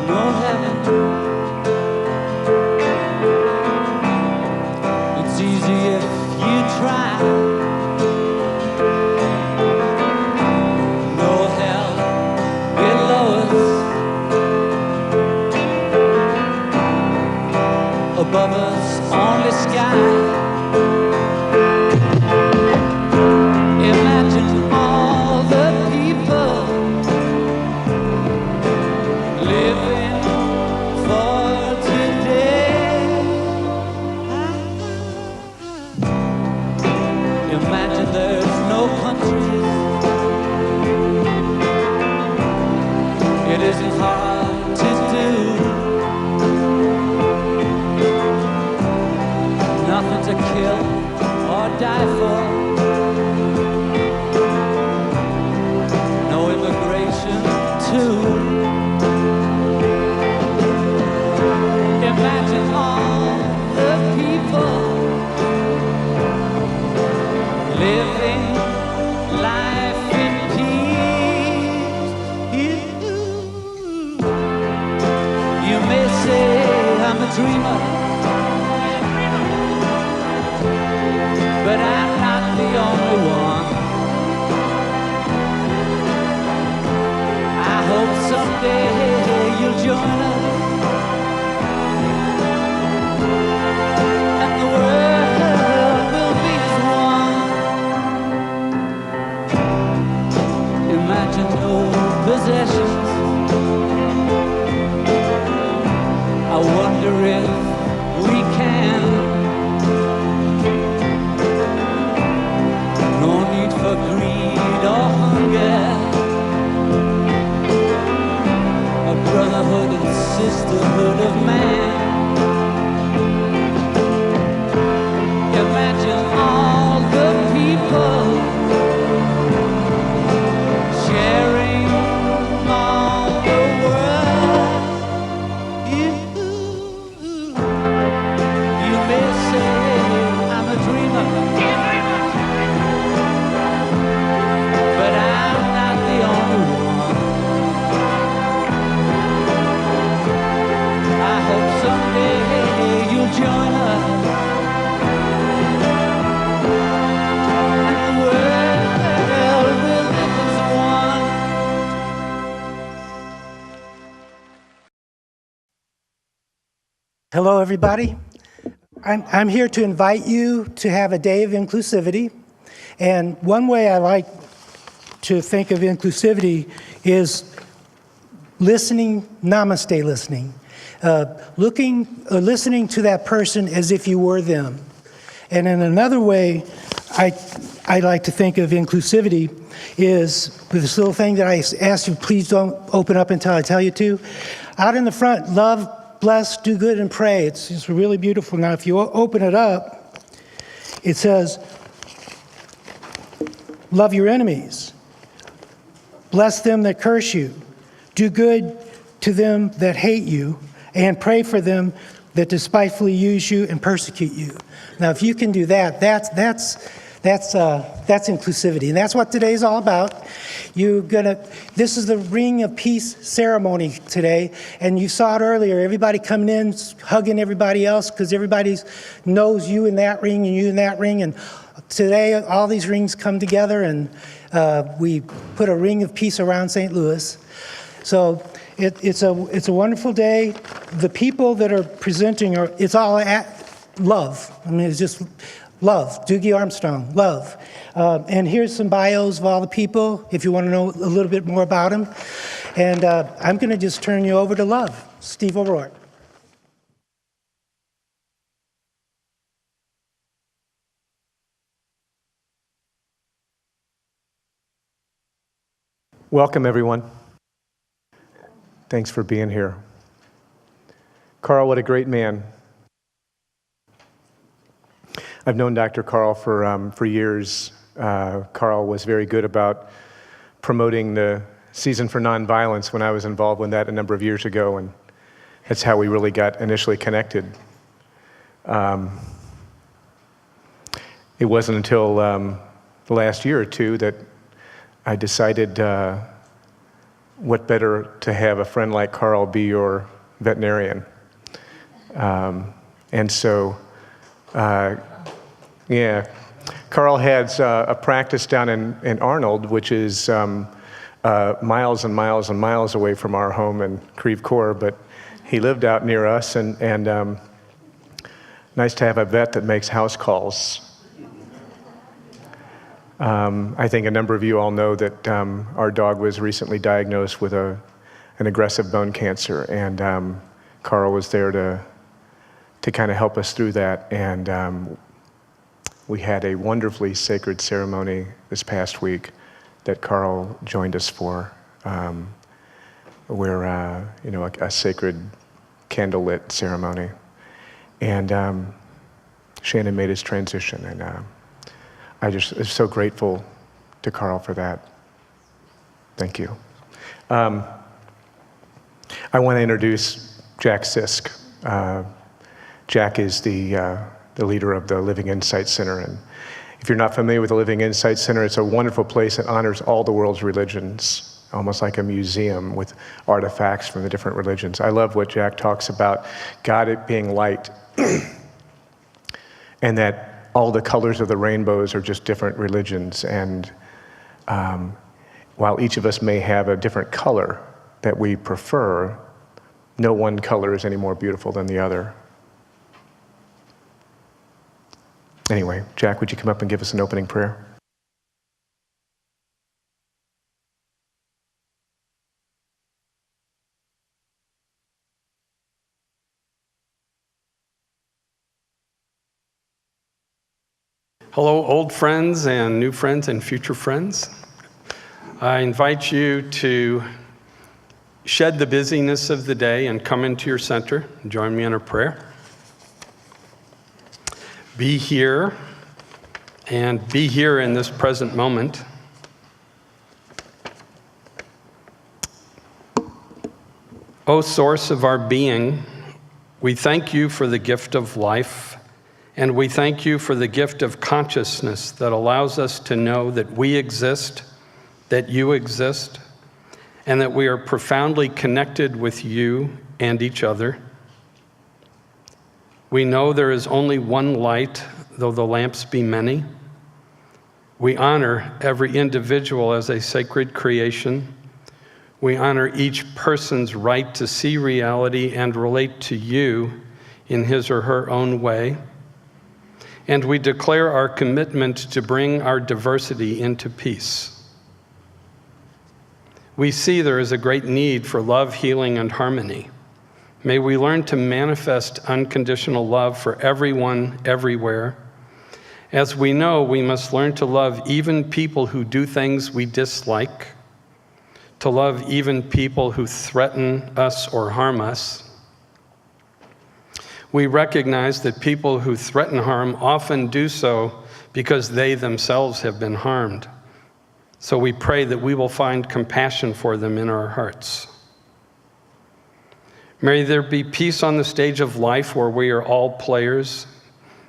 no heaven. It's easy if you try. No hell below us. Above us, only sky. Imagine all the people living for today. Imagine there's no countries. It isn't hard to do. Nothing to kill or die for. No immigration too. Imagine all the people living life in peace. You may say I'm a dreamer, but I'm not the only one. I hope someday you'll join us, and the world will be as one. Imagine no possessions. I wonder if we can. No need for greed or hunger. A brotherhood and sisterhood of man. Imagine all the people sharing all the world. You may say I'm a dreamer, but I'm not the only one. I hope someday you'll join us, and the world will live as one. Hello, everybody. I'm here to invite you to have a day of inclusivity. And one way I like to think of inclusivity is listening, namaste listening. Listening to that person as if you were them. And in another way, I like to think of inclusivity is this little thing that I asked you, please don't open up until I tell you to. Out in the front, love, bless, do good, and pray. It's really beautiful. Now, if you open it up, it says, love your enemies. Bless them that curse you. Do good to them that hate you. And pray for them that despitefully use you and persecute you. Now, if you can do that, that's inclusivity, and that's what today's all about. This is the Ring of Peace ceremony today, and you saw it earlier. Everybody coming in, hugging everybody else, because everybody knows you in that ring and you in that ring. And today, all these rings come together, and we put a ring of peace around St. Louis. So it's a wonderful day. The people that are presenting it's all love. I mean, it's just love. Doogie Armstrong, love. And here's some bios of all the people, if you want to know a little bit more about them. And I'm going to just turn you over to Love, Steve O'Rourke. Welcome, everyone. Thanks for being here. Carl, what a great man. I've known Dr. Carl for years. Carl was very good about promoting the Season for Nonviolence when I was involved with that a number of years ago, and that's how we really got initially connected. It wasn't until the last year or two that I decided what better to have a friend like Carl be your veterinarian? And so, yeah, Carl has a practice down in Arnold, which is miles and miles and miles away from our home in Creve Coeur, but he lived out near us, and nice to have a vet that makes house calls. I think a number of you all know that our dog was recently diagnosed with an aggressive bone cancer, and Carl was there to kind of help us through that, and we had a wonderfully sacred ceremony this past week that Carl joined us for, where a sacred candlelit ceremony, and Shannon made his transition, and I just am so grateful to Carl for that. Thank you. I want to introduce Jack Sisk. Jack is the leader of the Living Insight Center, and if you're not familiar with the Living Insight Center, it's a wonderful place that honors all the world's religions, almost like a museum with artifacts from the different religions. I love what Jack talks about, God being light, and that all the colors of the rainbows are just different religions, and while each of us may have a different color that we prefer, no one color is any more beautiful than the other. Anyway, Jack, would you come up and give us an opening prayer? Hello, old friends and new friends and future friends. I invite you to shed the busyness of the day and come into your center. Join me in a prayer. Be here, and be here in this present moment. O source of our being, we thank you for the gift of life, and we thank you for the gift of consciousness that allows us to know that we exist, that you exist, and that we are profoundly connected with you and each other. We know there is only one light, though the lamps be many. We honor every individual as a sacred creation. We honor each person's right to see reality and relate to you in his or her own way. And we declare our commitment to bring our diversity into peace. We see there is a great need for love, healing, and harmony. May we learn to manifest unconditional love for everyone, everywhere. As we know, we must learn to love even people who do things we dislike, to love even people who threaten us or harm us. We recognize that people who threaten harm often do so because they themselves have been harmed. So we pray that we will find compassion for them in our hearts. May there be peace on the stage of life where we are all players.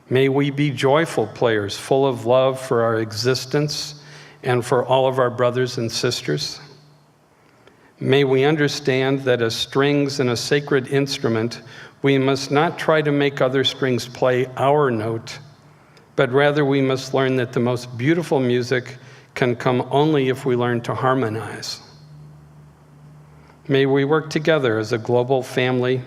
May we be joyful players, full of love for our existence and for all of our brothers and sisters. May we understand that as strings in a sacred instrument, we must not try to make other strings play our note, but rather we must learn that the most beautiful music can come only if we learn to harmonize. May we work together as a global family,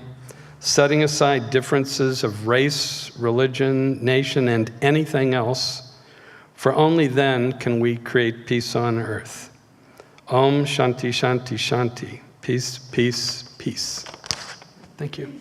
setting aside differences of race, religion, nation, and anything else, for only then can we create peace on earth. Om Shanti Shanti Shanti. Peace, peace, peace. Thank you.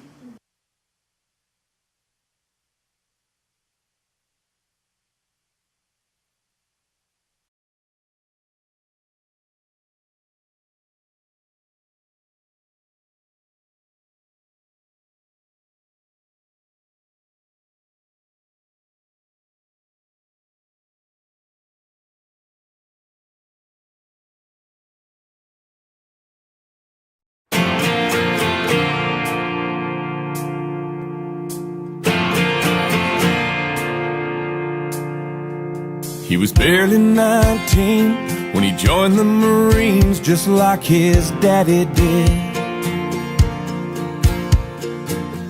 He was barely 19 when he joined the Marines just like his daddy did.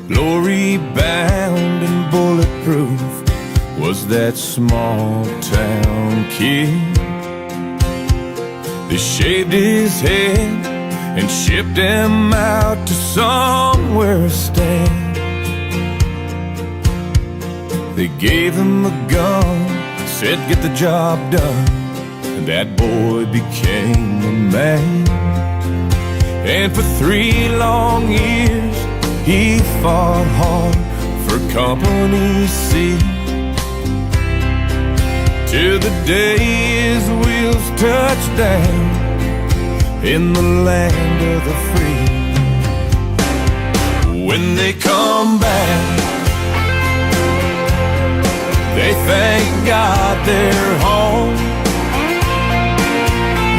Glory bound and bulletproof was that small town kid. They shaved his head and shipped him out to somewhere stand. They gave him a gun, said get the job done, and that boy became a man. And for 3 long years he fought hard for Company C, till the day his wheels touched down in the land of the free. When they come back, they thank God they're home.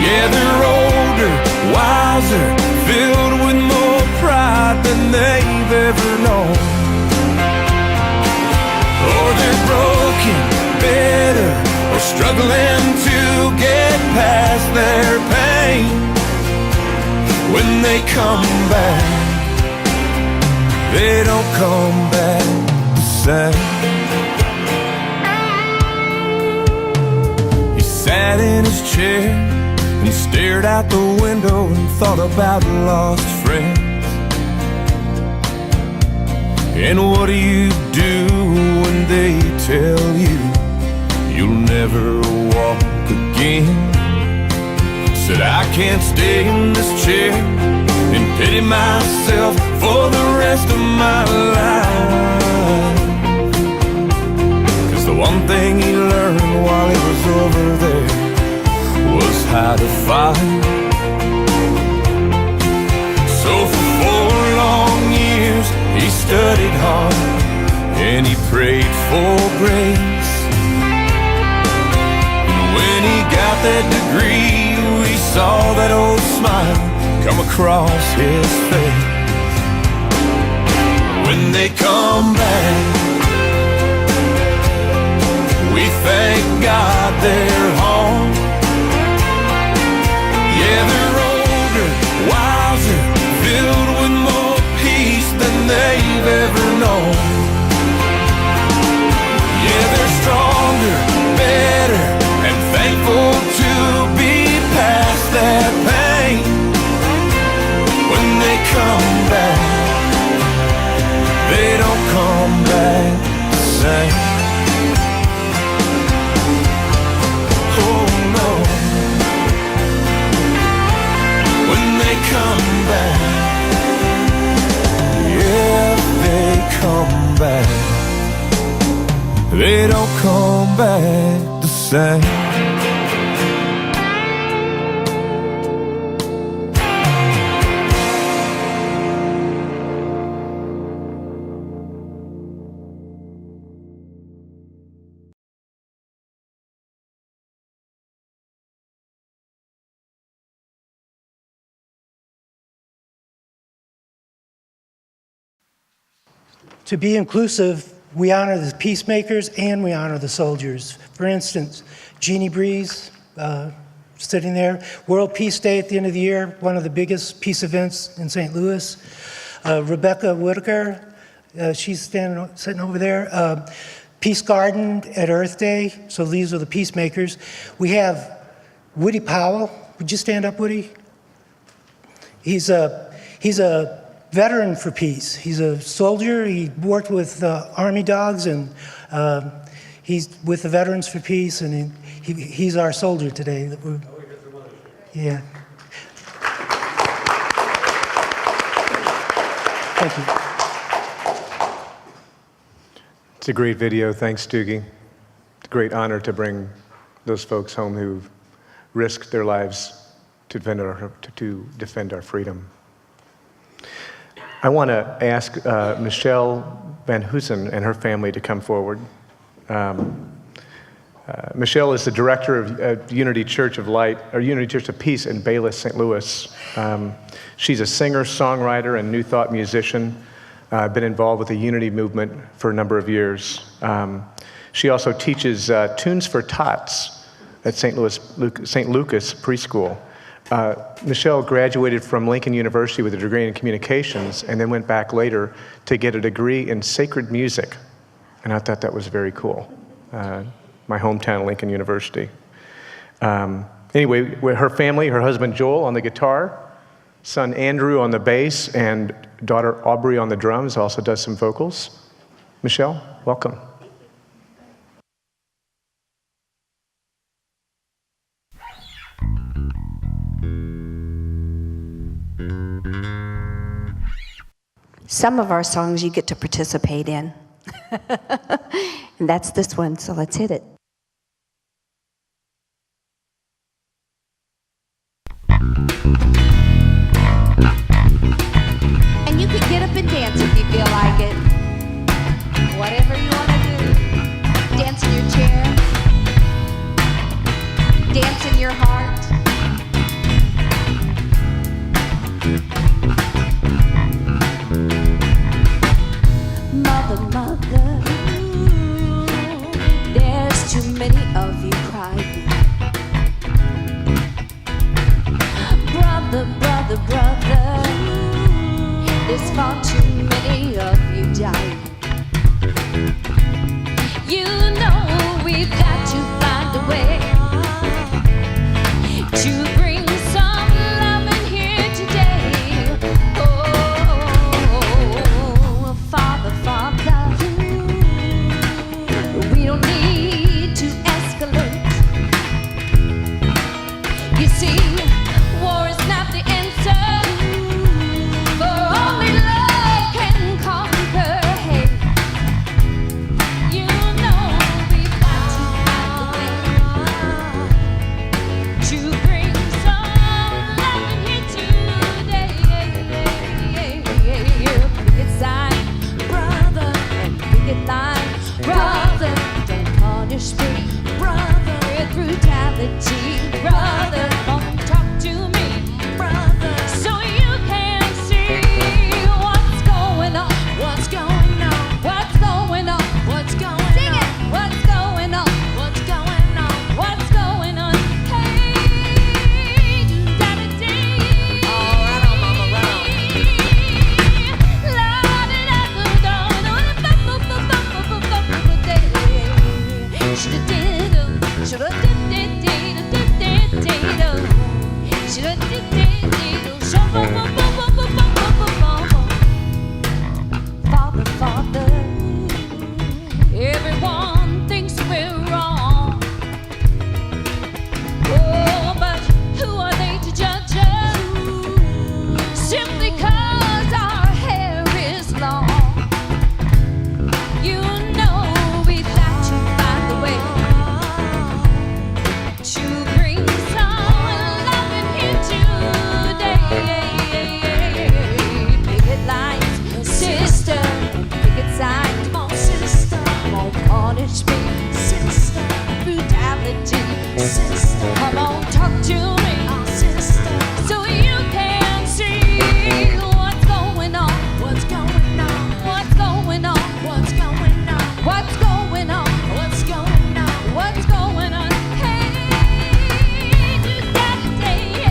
Yeah, they're older, wiser, filled with more pride than they've ever known. Or they're broken, bitter, or struggling to get past their pain. When they come back, they don't come back the same. He sat in his chair and stared out the window and thought about lost friends. And what do you do when they tell you you'll never walk again? Said I can't stay in this chair and pity myself for the rest of my life. 'Cause the one thing he learned while he was over there was how to fight. So for 4 long years he studied hard and he prayed for grace. And when he got that degree, we saw that old smile come across his face. When they come back, we thank God they're home. Yeah, they're older, wiser, filled with more peace than they've ever known. Yeah, they're stronger, better, and thankful to be past that pain. When they come back, they don't come back the same. Oh no. When they come back, yeah, they come back, they don't come back the same. To be inclusive, we honor the peacemakers and we honor the soldiers. For instance, Jeannie Breeze, sitting there. World Peace Day at the end of the year, one of the biggest peace events in St. Louis. Rebecca Whitaker, she's sitting over there. Peace Garden at Earth Day, so these are the peacemakers. We have Woody Powell. Would you stand up, Woody? He's a veteran for peace. He's a soldier. He worked with Army dogs, and he's with the Veterans for Peace, and he's our soldier today. Yeah. Thank you. It's a great video. Thanks, Doogie. It's a great honor to bring those folks home who've risked their lives to defend our freedom. I want to ask Michelle Van Hoosen and her family to come forward. Michelle is the director of Unity Church of Light, or Unity Church of Peace in Bayless, St. Louis. She's a singer, songwriter, and New Thought musician. Been involved with the Unity movement for a number of years. She also teaches Tunes for Tots, at St. Lucas Preschool. Michelle graduated from Lincoln University with a degree in communications and then went back later to get a degree in sacred music. And I thought that was very cool. My hometown, Lincoln University. Anyway, her family, her husband Joel on the guitar, son Andrew on the bass, and daughter Aubrey on the drums, also does some vocals. Michelle, welcome. Some of our songs you get to participate in. And that's this one, so let's hit it. And you can get up and dance if you feel like it. Whatever you want to do. Dance in your chair. Dance in your heart. Mother, mother, there's too many of you crying. Brother, brother, brother, there's far too many of you dying. You know we've got to find a way to bring some love in here today. Oh, Father, Father, we don't need to escalate. You see, war is not the answer, for only love can conquer hate. You know we've got to find a way to bring some love in here today. Picket sign, brother, and picket line, brother. Don't punish me, brother, with brutality, brother. Don't talk to me, brother, so you can see what's going on. What's going on? What's going on? What's going on? Sing it. What's going on? What's going on? What's going on? Hey, do-da-da-dee. All right, on, mama, round. La-di-da-do-do-do-do-do-do-do-do-do-do-do-do-do-do. Shoulda-did-do, shoulda-did-did-did-did-did-do. Shoulda-did-did-did-do, shoulda-bo-bo-bo-bo-bo-bo-bo-bo. Father, Father, everyone thinks we're wrong. Oh, but who are they to judge us? Simply 'cause our hair is long. You know we've got to find a way to bring some love in here today. Picket lines, sister, picket signs, come on, sister, won't punish me, sister, brutality, sister, come on, talk to me, sister, so you can see what's going on, what's going on, what's going on, what's going on, what's going on, what's going on, what's going on. Hey, do-da-da-day.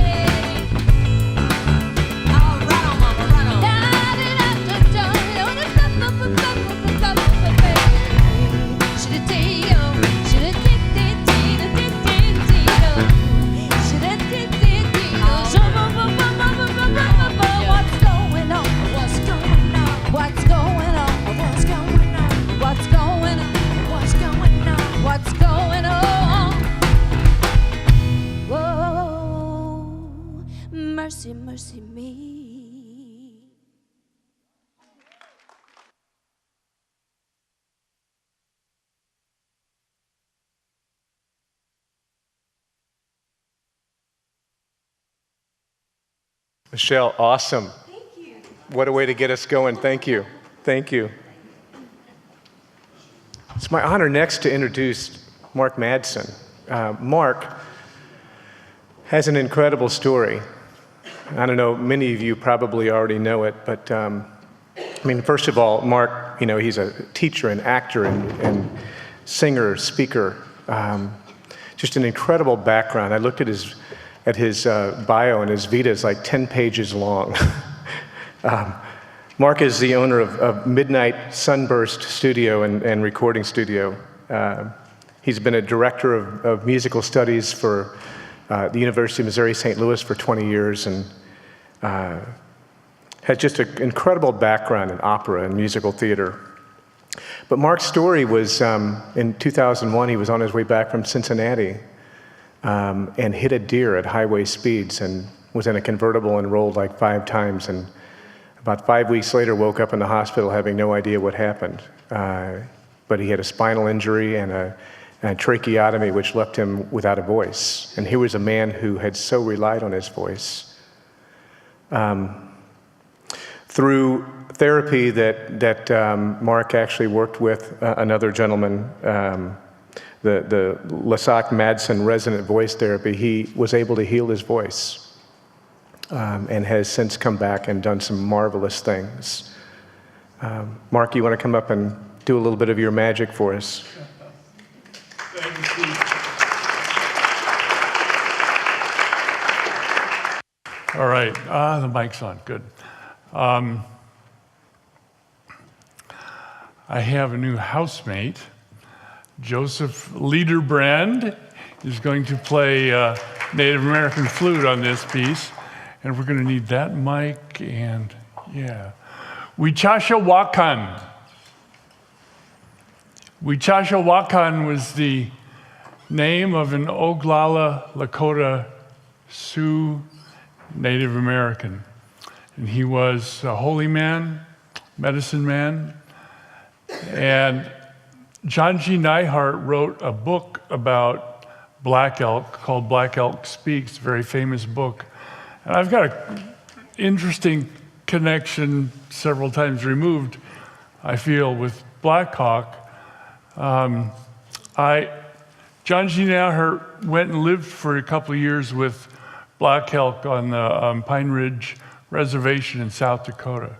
All right, on, mama, right on. Da-da-da-da-da. Shoulda-dee-yo, shoulda-dee-dee-dee-dee-dee-dee-dee-do. Shoulda-dee-dee-dee-do. Sho-bo-bo-bo-bo-bo-bo-bo-bo. What's going on? What's going on? What's going on? What's going on? What's going on? What's going on? What's going on? Whoa, mercy, mercy me. Michelle, awesome. Thank you. What a way to get us going. Thank you. Thank you. It's my honor next to introduce Mark Madsen. Mark has an incredible story. I don't know, many of you probably already know it, but I mean, first of all, Mark, he's a teacher and actor and singer, speaker. just an incredible background. I looked at his bio, and his Vita is like 10 pages long. Mark is the owner of Midnight Sunburst Studio and Recording Studio. He's been a director of musical studies for the University of Missouri St. Louis for 20 years, and has just an incredible background in opera and musical theater. But Mark's story was, in 2001, he was on his way back from Cincinnati and hit a deer at highway speeds and was in a convertible and rolled like 5 times, and about 5 weeks later woke up in the hospital having no idea what happened. But he had a spinal injury and a tracheotomy which left him without a voice. And here was a man who had so relied on his voice. Through therapy that Mark actually worked with another gentleman, the Lasac Madsen resonant voice therapy, he was able to heal his voice and has since come back and done some marvelous things. Mark, you want to come up and do a little bit of your magic for us? Thank you, Steve. All right, the mic's on, good. I have a new housemate. Joseph Liederbrand is going to play Native American flute on this piece, and we're going to need that mic and, yeah. Wichasha Wakan. Wichasha Wakan was the name of an Oglala Lakota Sioux Native American. And he was a holy man, medicine man. And John G. Neihart wrote a book about Black Elk called Black Elk Speaks, a very famous book. And I've got an interesting connection, several times removed, I feel, with Black Hawk. John G. Neihart went and lived for a couple of years with Black Elk on the Pine Ridge Reservation in South Dakota.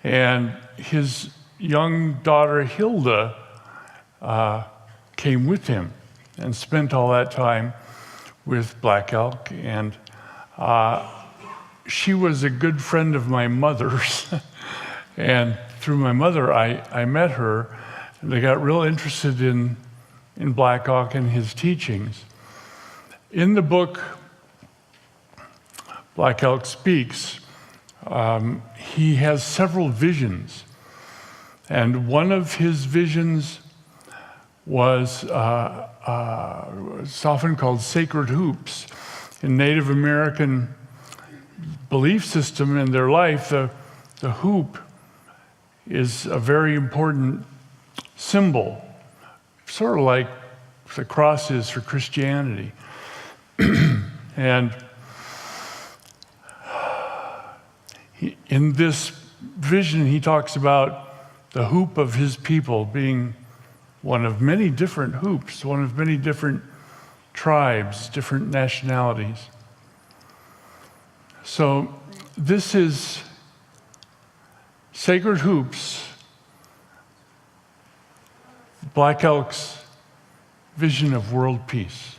And his young daughter, Hilda, came with him and spent all that time with Black Elk. And she was a good friend of my mother's. And through my mother, I met her. And I got real interested in Black Hawk and his teachings. In the book, Black Elk Speaks, he has several visions. And one of his visions was it's often called sacred hoops. In Native American belief system in their life, the hoop is a very important symbol, sort of like the cross is for Christianity. And in this vision, he talks about the hoop of his people being one of many different hoops, one of many different tribes, different nationalities. So this is Sacred Hoops, Black Elk's vision of world peace.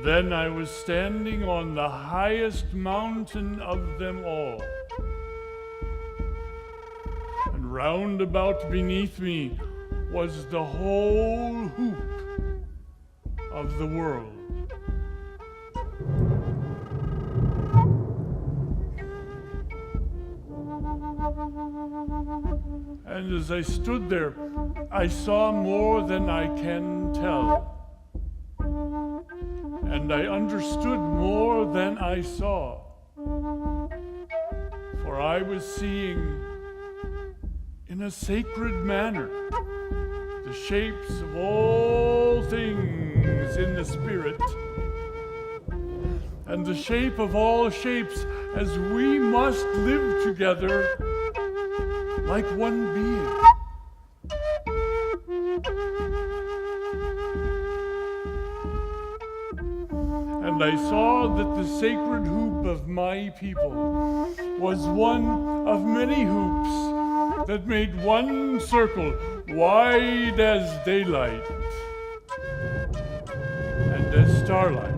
Then I was standing on the highest mountain of them all. And round about beneath me was the whole hoop of the world. And as I stood there, I saw more than I can tell. And I understood more than I saw. For I was seeing, in a sacred manner, the shapes of all things in the spirit, and the shape of all shapes as we must live together like one being. And I saw that the sacred hoop of my people was one of many hoops that made one circle wide as daylight and as starlight.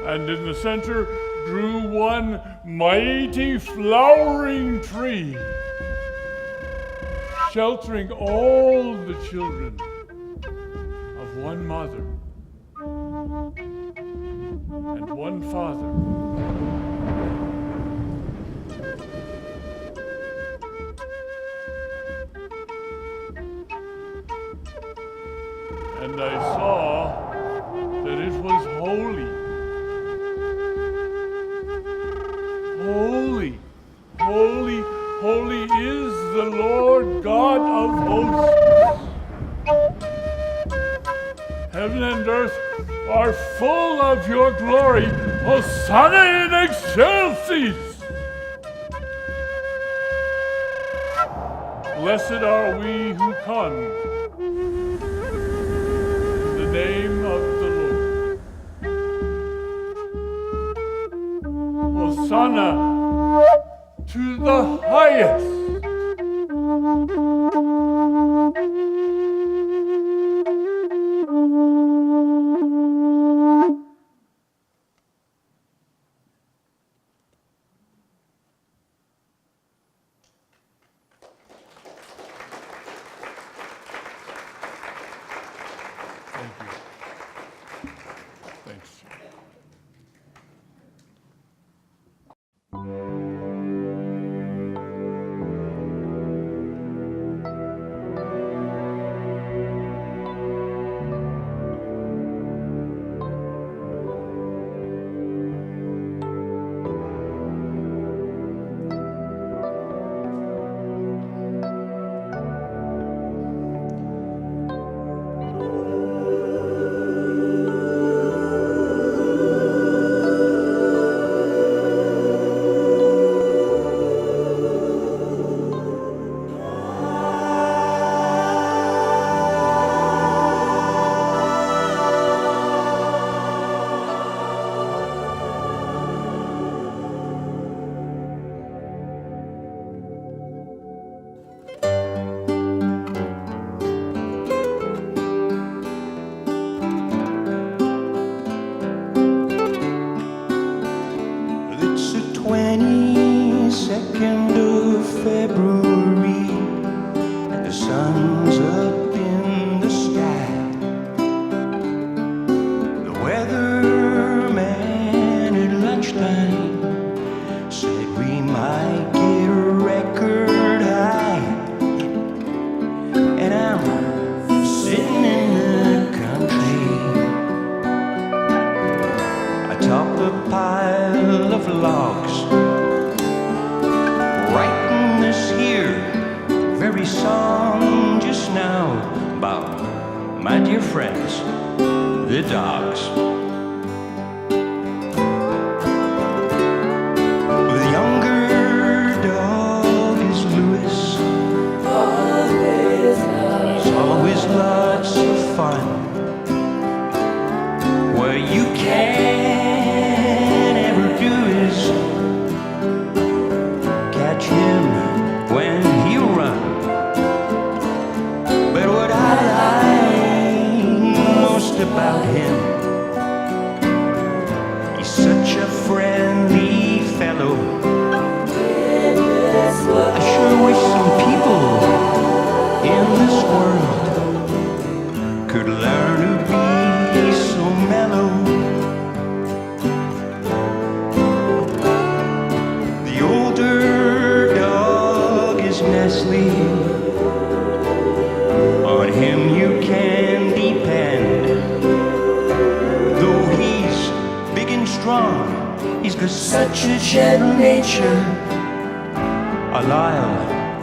And in the center grew one mighty flowering tree, sheltering all the children of one mother and one father. And I saw that it was holy. Holy, holy, holy is the Lord God of hosts. Heaven and earth are full of your glory. Hosanna in excelsis! Blessed are we who come in the name of the Lord. Hosanna to the highest. Thank you. Thanks. It's the 22nd of February, and the sun's up in the sky. The weatherman at lunchtime said we might get a record high. And I'm sitting in the country atop a pile of logs, writing this here very song just now about my dear friends, the dogs. The younger dog is Louis. It's always lots of fun. What you can't ever do is catch him when he'll run. But what I like most about about him. He's such a friendly fellow. I sure wish some people in this world could learn to be so mellow. The older dog is Nestle. On him you can depend. Though he's big and strong, he's got such a gentle nature. A loyal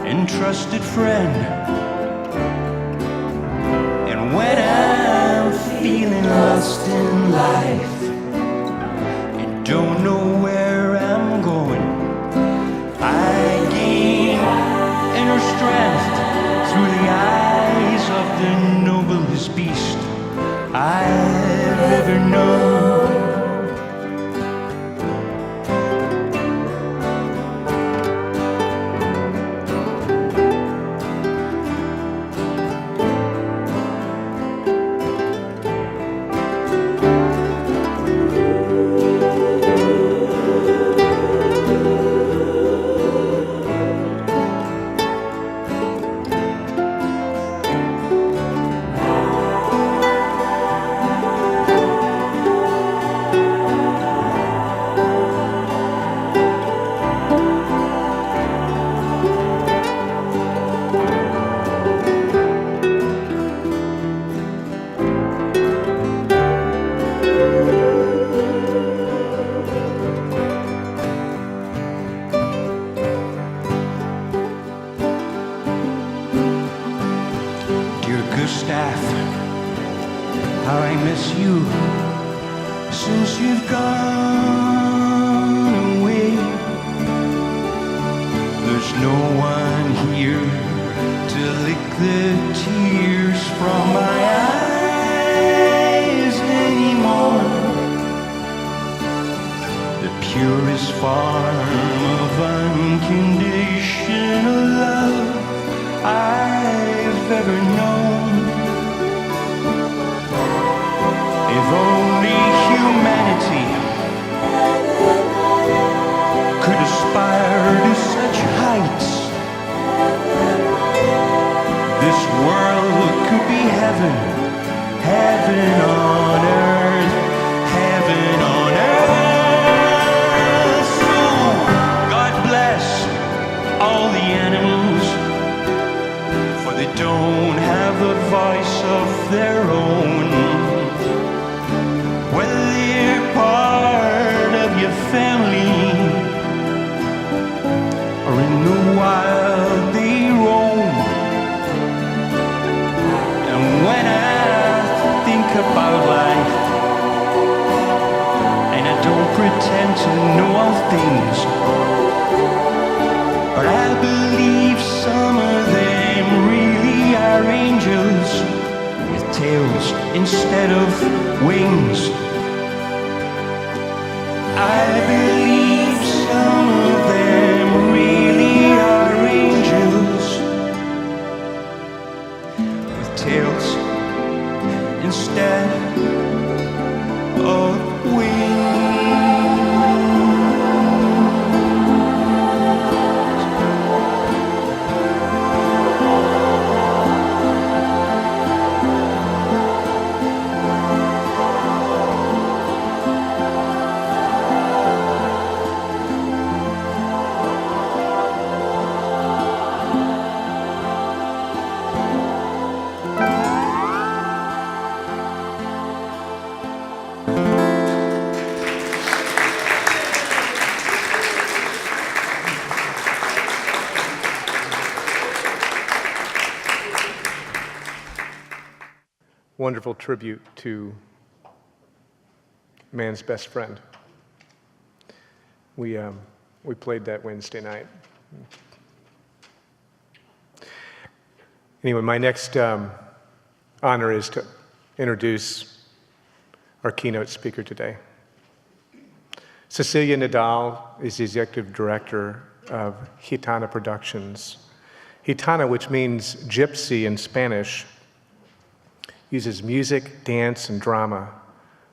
and trusted friend. And when I'm feeling lost in life and don't know where I'm going, I gain inner strength through the eyes of the noblest beast I've ever known. Staff, how I miss you since you've gone away. There's no one here to lick the tears from my eyes anymore. The purest form of unconditional love I've ever known. If only humanity could aspire to such heights, this world could be heaven, heaven on earth, heaven on earth. So God bless all the animals, for they don't have a voice of their own. Whether they're part of your family or in the wild they roam. And when I think about life, and I don't pretend to know all things, but I believe some of them really are angels with tails instead of wings. I believe some of them really are angels with tails instead of wings. Wonderful tribute to man's best friend. We played that Wednesday night. Anyway, my next honor is to introduce our keynote speaker today. Cecilia Nadal is the executive director of Gitana Productions. Gitana, which means gypsy in Spanish, uses music, dance, and drama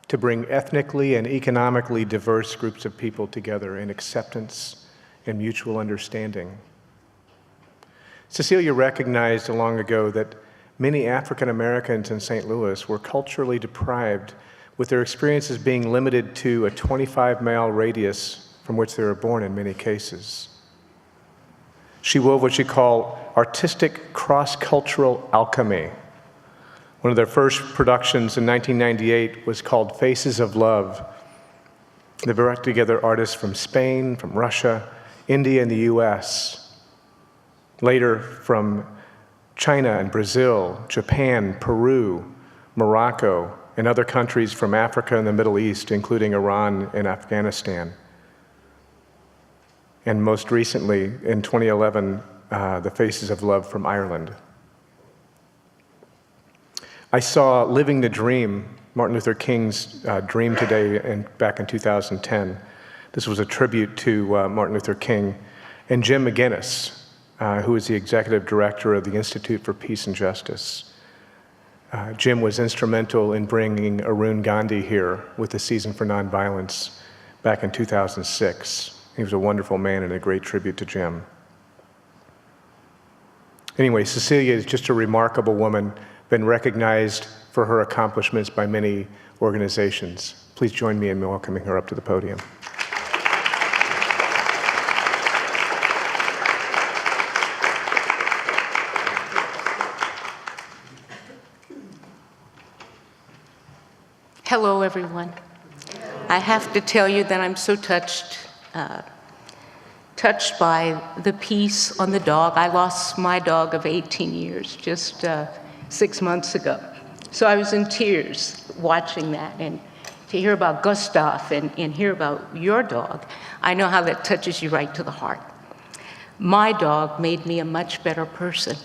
to bring ethnically and economically diverse groups of people together in acceptance and mutual understanding. Cecilia recognized long ago that many African Americans in St. Louis were culturally deprived, with their experiences being limited to a 25-mile radius from which they were born in many cases. She wove what she called artistic cross-cultural alchemy. One of their first productions in 1998 was called Faces of Love. They brought together artists from Spain, from Russia, India, and the US. Later from China and Brazil, Japan, Peru, Morocco, and other countries from Africa and the Middle East, including Iran and Afghanistan. And most recently, in 2011, the Faces of Love from Ireland. I saw Living the Dream, Martin Luther King's dream today, back in 2010. This was a tribute to Martin Luther King. And Jim McGinnis, who is the executive director of the Institute for Peace and Justice. Jim was instrumental in bringing Arun Gandhi here with the Season for Nonviolence back in 2006. He was a wonderful man and a great tribute to Jim. Anyway, Cecilia is just a remarkable woman, been recognized for her accomplishments by many organizations. Please join me in welcoming her up to the podium. Hello, everyone. I have to tell you that I'm so touched by the piece on the dog. I lost my dog of 18 years just 6 months ago. So I was in tears watching that, and to hear about Gustav and hear about your dog, I know how that touches you right to the heart. My dog made me a much better person,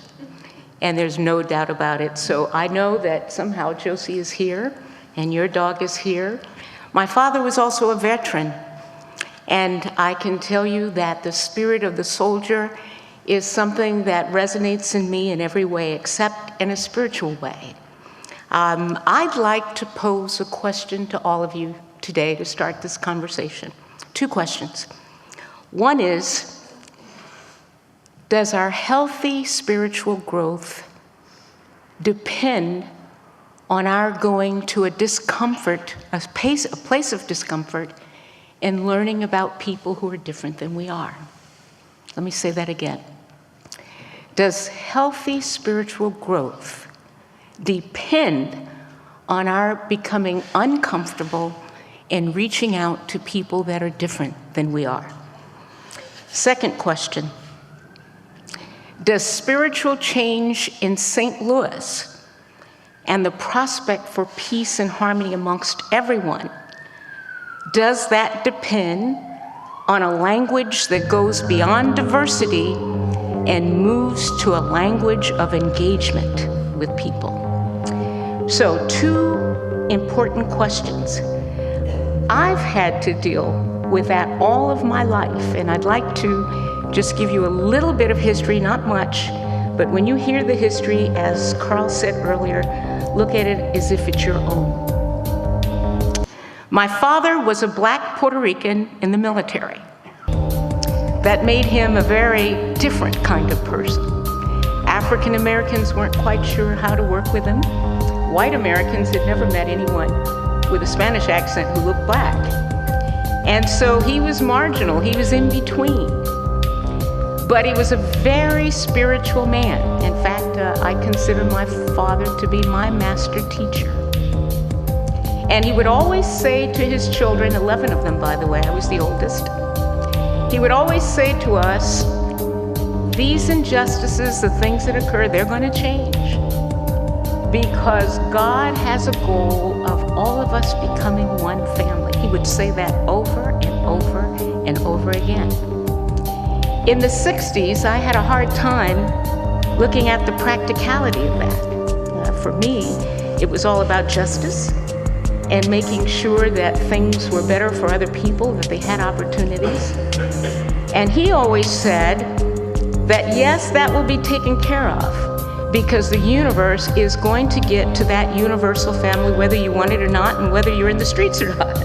and there's no doubt about it. So I know that somehow Josie is here, and your dog is here. My father was also a veteran, and I can tell you that the spirit of the soldier is something that resonates in me in every way, except in a spiritual way. I'd like to pose a question to all of you today to start this conversation. 2 questions. One is, does our healthy spiritual growth depend on our going to a place of discomfort and learning about people who are different than we are? Let me say that again. Does healthy spiritual growth depend on our becoming uncomfortable and reaching out to people that are different than we are? Second question, does spiritual change in St. Louis and the prospect for peace and harmony amongst everyone, does that depend on a language that goes beyond diversity and moves to a language of engagement with people? So 2 important questions. I've had to deal with that all of my life, and I'd like to just give you a little bit of history, not much, but when you hear the history, as Carl said earlier, look at it as if it's your own. My father was a black Puerto Rican in the military. That made him a very different kind of person. African Americans weren't quite sure how to work with him. White Americans had never met anyone with a Spanish accent who looked black. And so he was marginal, he was in between. But he was a very spiritual man. In fact, I consider my father to be my master teacher. And he would always say to his children, 11 of them, by the way, I was the oldest, he would always say to us, these injustices, the things that occur, they're going to change. Because God has a goal of all of us becoming one family. He would say that over and over and over again. In the 60s, I had a hard time looking at the practicality of that. For me, it was all about justice and making sure that things were better for other people, that they had opportunities. And he always said that yes, that will be taken care of, because the universe is going to get to that universal family whether you want it or not, and whether you're in the streets or not,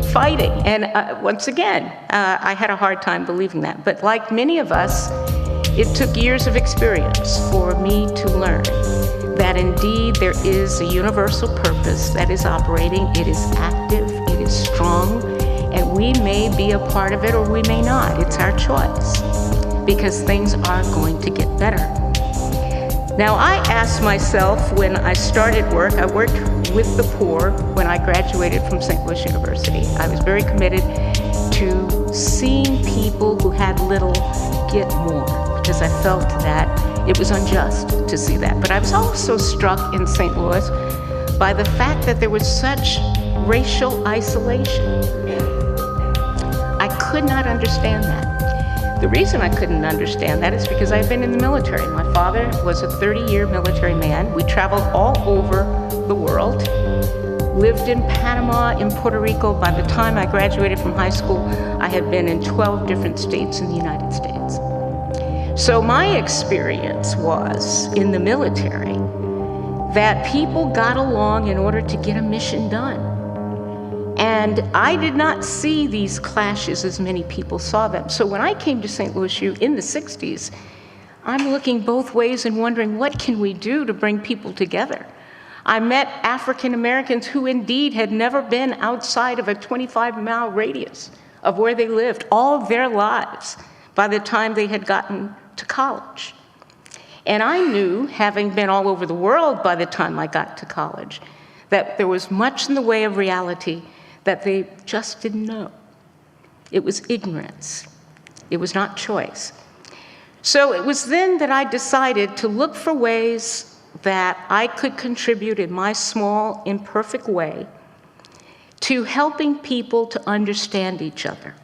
fighting. And once again, I had a hard time believing that. But like many of us, it took years of experience for me to learn that indeed there is a universal purpose that is operating. It is active, it is strong, and we may be a part of it or we may not. It's our choice, because things are going to get better. Now, I asked myself when I started work, I worked with the poor when I graduated from St. Louis University. I was very committed to seeing people who had little get more, because I felt that it was unjust to see that. But I was also struck in St. Louis by the fact that there was such racial isolation. I could not understand that. The reason I couldn't understand that is because I've been in the military. My father was a 30-year military man. We traveled all over the world, lived in Panama, in Puerto Rico. By the time I graduated from high school, I had been in 12 different states in the United States. So my experience was in the military that people got along in order to get a mission done. And I did not see these clashes as many people saw them. So when I came to St. Louis U in the 60s, I'm looking both ways and wondering, what can we do to bring people together? I met African Americans who indeed had never been outside of a 25-mile radius of where they lived all their lives by the time they had gotten to college. And I knew, having been all over the world by the time I got to college, that there was much in the way of reality that they just didn't know. It was ignorance. It was not choice. So it was then that I decided to look for ways that I could contribute in my small, imperfect way to helping people to understand each other.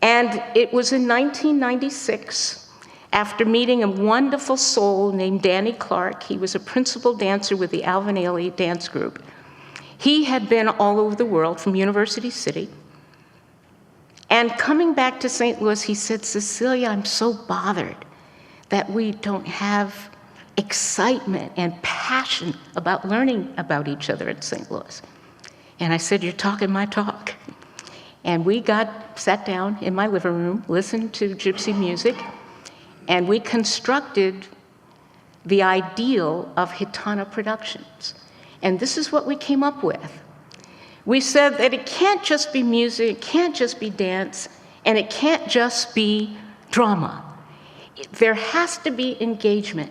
And it was in 1996, after meeting a wonderful soul named Danny Clark. He was a principal dancer with the Alvin Ailey dance group. He had been all over the world from University City. And coming back to St. Louis, he said, "Cecilia, I'm so bothered that we don't have excitement and passion about learning about each other at St. Louis." And I said, "You're talking my talk." And we sat down in my living room, listened to gypsy music, and we constructed the ideal of Gitana Productions. And this is what we came up with. We said that it can't just be music, it can't just be dance, and it can't just be drama. There has to be engagement,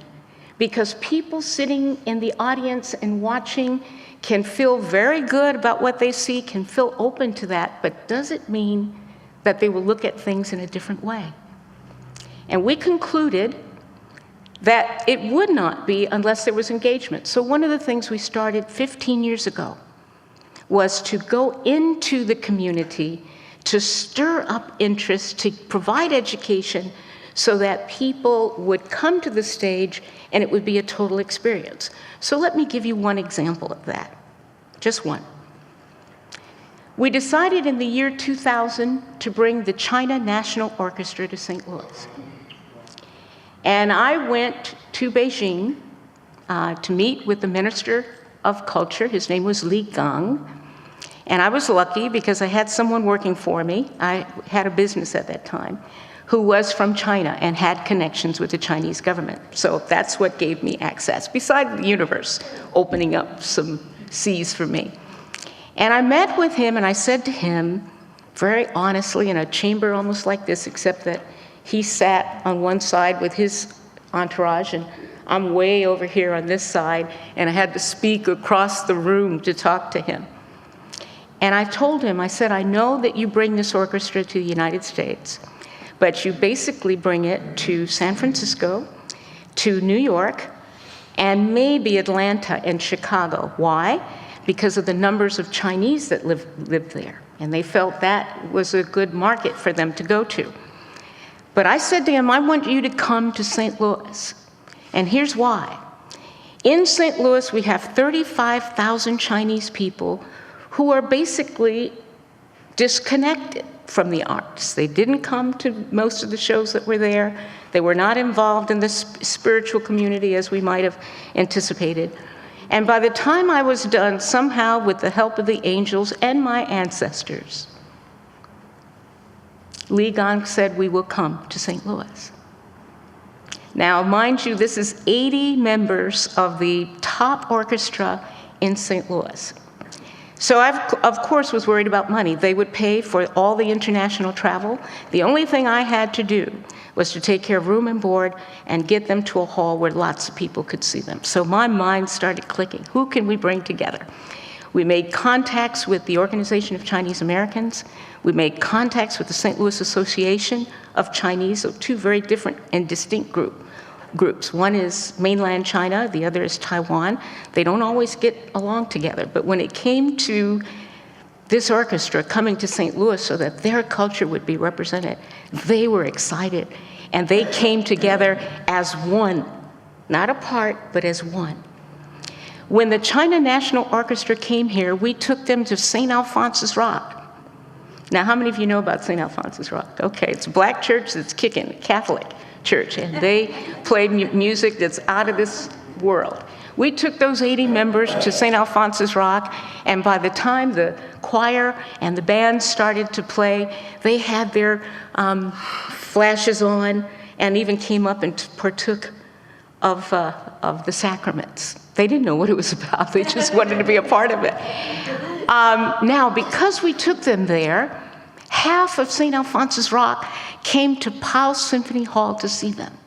because people sitting in the audience and watching can feel very good about what they see, can feel open to that, but does it mean that they will look at things in a different way? And we concluded that it would not be unless there was engagement. So one of the things we started 15 years ago was to go into the community, to stir up interest, to provide education so that people would come to the stage and it would be a total experience. So let me give you one example of that, just one. We decided in the year 2000 to bring the China National Orchestra to St. Louis. And I went to Beijing to meet with the Minister of Culture. His name was Li Gang. And I was lucky because I had someone working for me. I had a business at that time who was from China and had connections with the Chinese government. So that's what gave me access, besides the universe opening up some seas for me. And I met with him and I said to him, very honestly, in a chamber almost like this, except that he sat on one side with his entourage and I'm way over here on this side, and I had to speak across the room to talk to him. And I told him, I said, "I know that you bring this orchestra to the United States, but you basically bring it to San Francisco, to New York, and maybe Atlanta and Chicago." Why? Because of the numbers of Chinese that lived there. And they felt that was a good market for them to go to. But I said to him, "I want you to come to St. Louis. And here's why. In St. Louis, we have 35,000 Chinese people who are basically disconnected from the arts. They didn't come to most of the shows that were there. They were not involved in the spiritual community as we might have anticipated. And by the time I was done, somehow with the help of the angels and my ancestors, Li Gang said, we will come to St. Louis. Now, mind you, this is 80 members of the top orchestra in St. Louis. So I, of course, was worried about money. They would pay for all the international travel. The only thing I had to do was to take care of room and board and get them to a hall where lots of people could see them. So my mind started clicking. Who can we bring together? We made contacts with the Organization of Chinese Americans. We made contacts with the St. Louis Association of Chinese, so two very different and distinct groups. One is mainland China, the other is Taiwan. They don't always get along together, but when it came to this orchestra coming to St. Louis so that their culture would be represented, they were excited, and they came together as one, not apart, but as one. When the China National Orchestra came here, we took them to St. Alphonsus Rock. Now, how many of you know about St. Alphonsus Rock? Okay, it's a black church that's kicking, a Catholic church, and they played music that's out of this world. We took those 80 members to St. Alphonsus Rock, and by the time the choir and the band started to play, they had their flashes on and even came up and partook of the sacraments. They didn't know what it was about. They just wanted to be a part of it. Now, because we took them there, half of St. Alphonsus Rock came to Powell Symphony Hall to see them.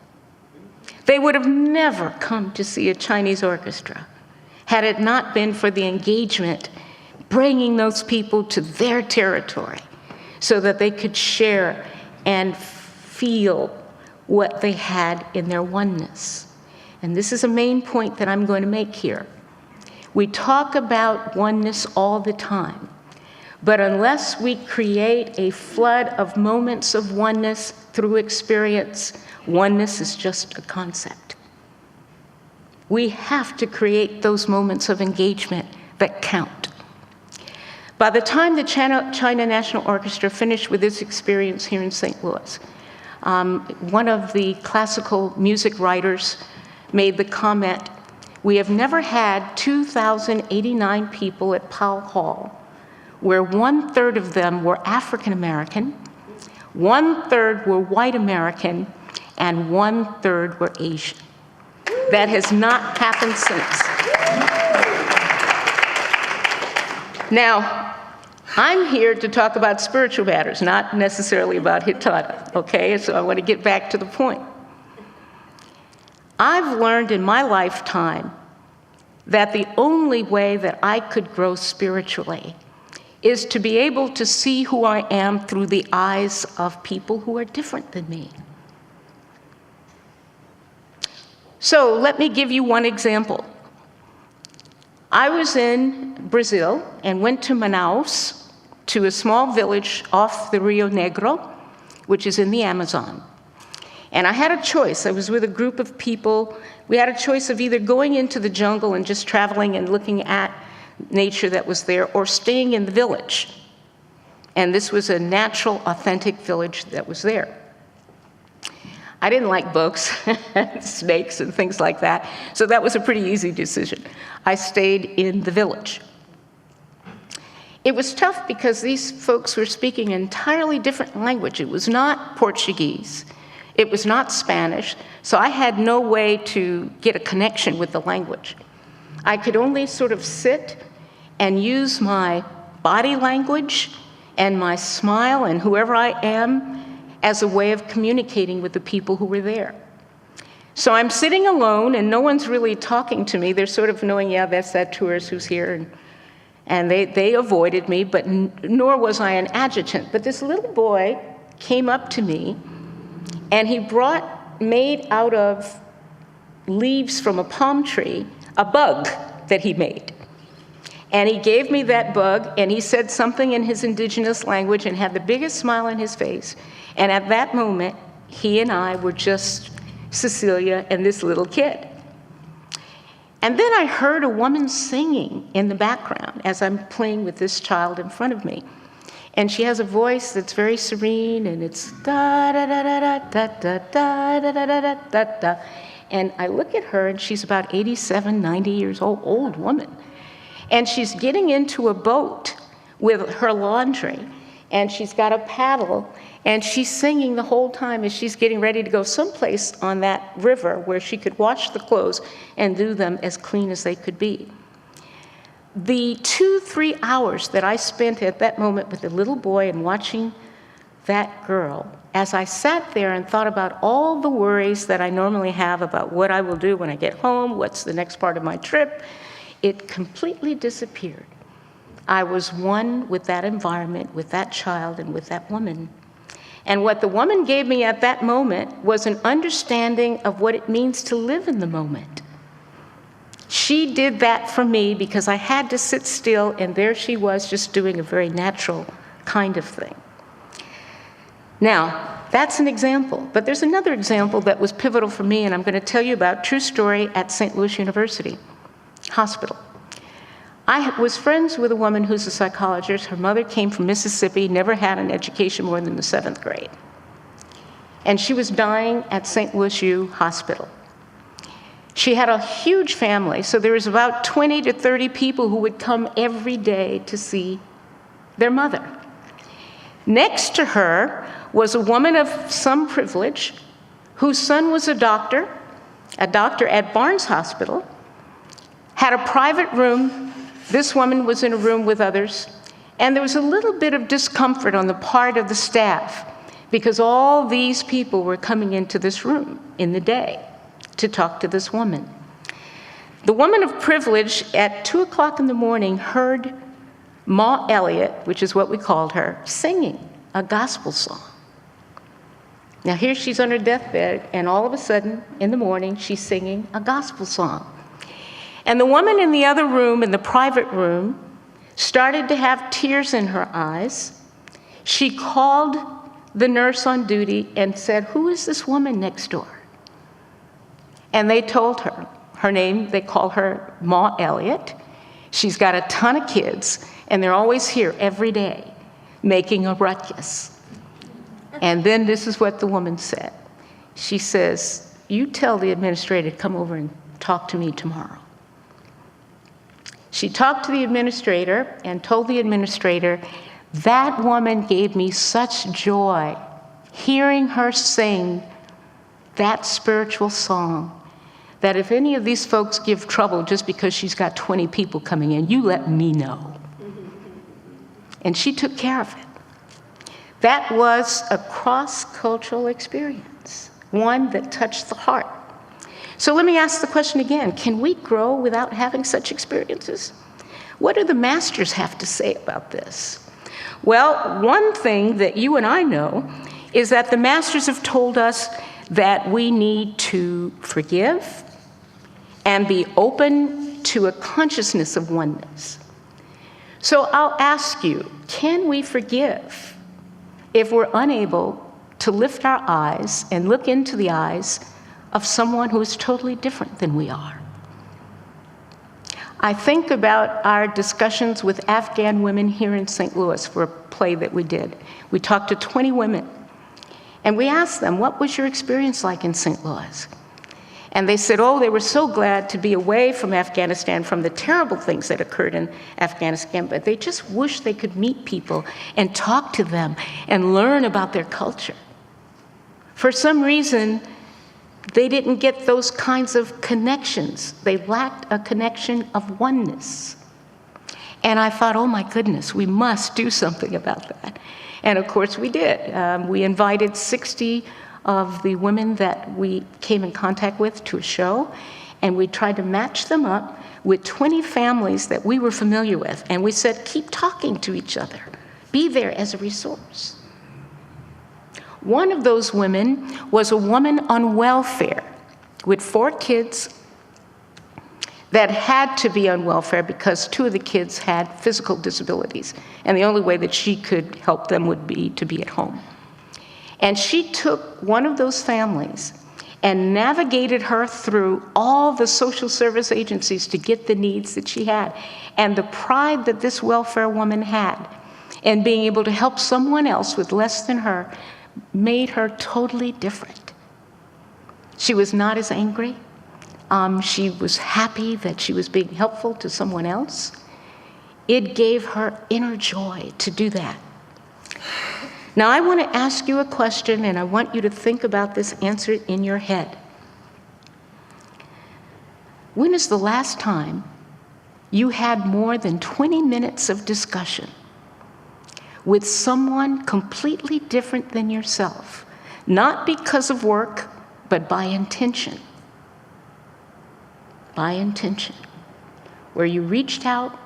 They would have never come to see a Chinese orchestra had it not been for the engagement, bringing those people to their territory so that they could share and feel what they had in their oneness. And this is a main point that I'm going to make here. We talk about oneness all the time, but unless we create a flood of moments of oneness through experience, oneness is just a concept. We have to create those moments of engagement that count. By the time the China National Orchestra finished with this experience here in St. Louis, one of the classical music writers made the comment, we have never had 2,089 people at Powell Hall where 1/3 of them were African American, 1/3 were white American, and 1/3 were Asian. That has not happened since. Now, I'm here to talk about spiritual matters, not necessarily about Hittite, okay? So I want to get back to the point. I've learned in my lifetime that the only way that I could grow spiritually is to be able to see who I am through the eyes of people who are different than me. So let me give you one example. I was in Brazil and went to Manaus, to a small village off the Rio Negro, which is in the Amazon. And I had a choice. I was with a group of people. We had a choice of either going into the jungle and just traveling and looking at nature that was there, or staying in the village. And this was a natural, authentic village that was there. I didn't like bugs, snakes and things like that, so that was a pretty easy decision. I stayed in the village. It was tough because these folks were speaking an entirely different language. It was not Portuguese. It was not Spanish, so I had no way to get a connection with the language. I could only sort of sit and use my body language and my smile and whoever I am as a way of communicating with the people who were there. So I'm sitting alone and no one's really talking to me. They're sort of knowing, yeah, that's that tourist who's here. And they avoided me, but nor was I an adjutant. But this little boy came up to me and he brought, made out of leaves from a palm tree, a bug that he made. And he gave me that bug, and he said something in his indigenous language and had the biggest smile on his face. And at that moment, he and I were just Cecilia and this little kid. And then I heard a woman singing in the background as I'm playing with this child in front of me. And she has a voice that's very serene, and it's da da da da da da da da da da da da. And I look at her, and she's about 87, 90 years old, old woman. And she's getting into a boat with her laundry, and she's got a paddle, and she's singing the whole time as she's getting ready to go someplace on that river where she could wash the clothes and do them as clean as they could be. The 2-3 hours that I spent at that moment with the little boy and watching that girl, as I sat there and thought about all the worries that I normally have about what I will do when I get home, what's the next part of my trip, it completely disappeared. I was one with that environment, with that child, and with that woman. And what the woman gave me at that moment was an understanding of what it means to live in the moment. She did that for me because I had to sit still, and there she was just doing a very natural kind of thing. Now, that's an example, but there's another example that was pivotal for me, and I'm going to tell you about, true story, at St. Louis University Hospital. I was friends with a woman who's a psychologist. Her mother came from Mississippi, never had an education more than the 7th grade. And she was dying at St. Louis U Hospital. She had a huge family, so there was about 20 to 30 people who would come every day to see their mother. Next to her was a woman of some privilege whose son was a doctor at Barnes Hospital, had a private room. This woman was in a room with others, and there was a little bit of discomfort on the part of the staff because all these people were coming into this room in the day to talk to this woman. The woman of privilege at 2 o'clock in the morning heard Ma Elliott, which is what we called her, singing a gospel song. Now here she's on her deathbed, and all of a sudden in the morning she's singing a gospel song. And the woman in the other room, in the private room, started to have tears in her eyes. She called the nurse on duty and said, "Who is this woman next door?" And they told her, her name, they call her Ma Elliott. She's got a ton of kids, and they're always here every day making a ruckus. And then this is what the woman said. She says, "You tell the administrator to come over and talk to me tomorrow." She talked to the administrator and told the administrator, "That woman gave me such joy hearing her sing that spiritual song, that if any of these folks give trouble just because she's got 20 people coming in, you let me know." And she took care of it. That was a cross-cultural experience, one that touched the heart. So let me ask the question again, can we grow without having such experiences? What do the masters have to say about this? Well, one thing that you and I know is that the masters have told us that we need to forgive and be open to a consciousness of oneness. So I'll ask you, can we forgive if we're unable to lift our eyes and look into the eyes of someone who is totally different than we are? I think about our discussions with Afghan women here in St. Louis for a play that we did. We talked to 20 women, and we asked them, what was your experience like in St. Louis? And they said, oh, they were so glad to be away from Afghanistan, from the terrible things that occurred in Afghanistan, but they just wish they could meet people and talk to them and learn about their culture. For some reason, they didn't get those kinds of connections. They lacked a connection of oneness. And I thought, oh my goodness, we must do something about that. And of course we did. We invited 60 of the women that we came in contact with to a show, and we tried to match them up with 20 families that we were familiar with. And we said, keep talking to each other. Be there as a resource. One of those women was a woman on welfare with 4 kids that had to be on welfare because 2 of the kids had physical disabilities, and the only way that she could help them would be to be at home. And she took one of those families and navigated her through all the social service agencies to get the needs that she had. And the pride that this welfare woman had and being able to help someone else with less than her made her totally different. She was not as angry. She was happy that she was being helpful to someone else. It gave her inner joy to do that. Now, I want to ask you a question, and I want you to think about this answer in your head. When is the last time you had more than 20 minutes of discussion with someone completely different than yourself, not because of work, but by intention? By intention, where you reached out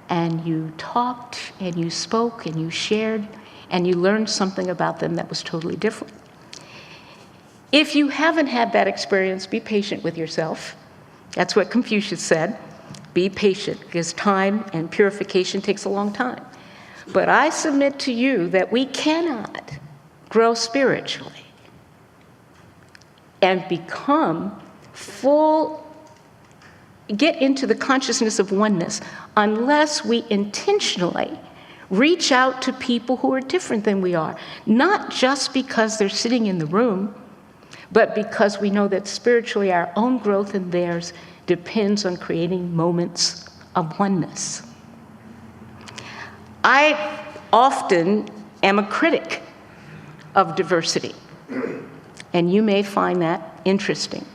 and you talked and you spoke and you shared and you learned something about them that was totally different. If you haven't had that experience, be patient with yourself. That's what Confucius said. Be patient, because time and purification takes a long time. But I submit to you that we cannot grow spiritually and become get into the consciousness of oneness unless we intentionally reach out to people who are different than we are, not just because they're sitting in the room, but because we know that spiritually our own growth and theirs depends on creating moments of oneness. I often am a critic of diversity, and you may find that interesting.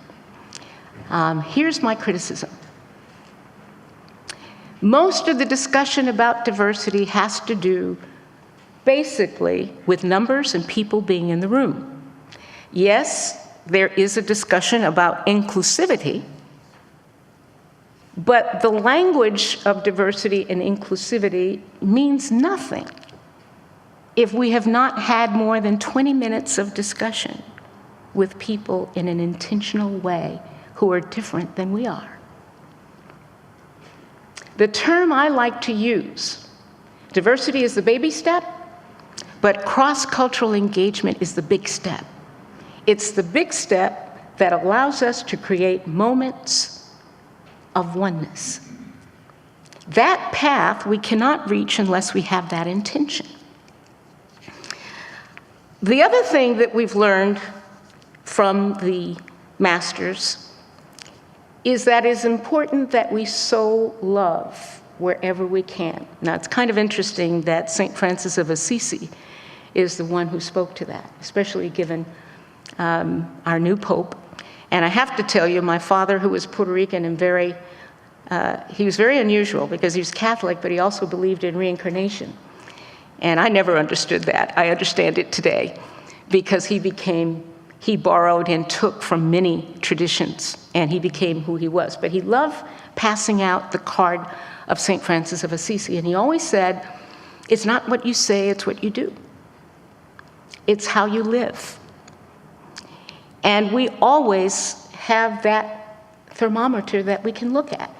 Here's my criticism. Most of the discussion about diversity has to do basically with numbers and people being in the room. Yes, there is a discussion about inclusivity, but the language of diversity and inclusivity means nothing if we have not had more than 20 minutes of discussion with people in an intentional way who are different than we are. The term I like to use, diversity is the baby step, but cross-cultural engagement is the big step. It's the big step that allows us to create moments of oneness. That path we cannot reach unless we have that intention. The other thing that we've learned from the masters is that it's important that we sow love wherever we can. Now, it's kind of interesting that St. Francis of Assisi is the one who spoke to that, especially given our new Pope. And I have to tell you, my father, who was Puerto Rican and he was very unusual because he was Catholic, but he also believed in reincarnation. And I never understood that. I understand it today because he borrowed and took from many traditions, and he became who he was. But he loved passing out the card of St. Francis of Assisi, and he always said, it's not what you say, it's what you do. It's how you live. And we always have that thermometer that we can look at.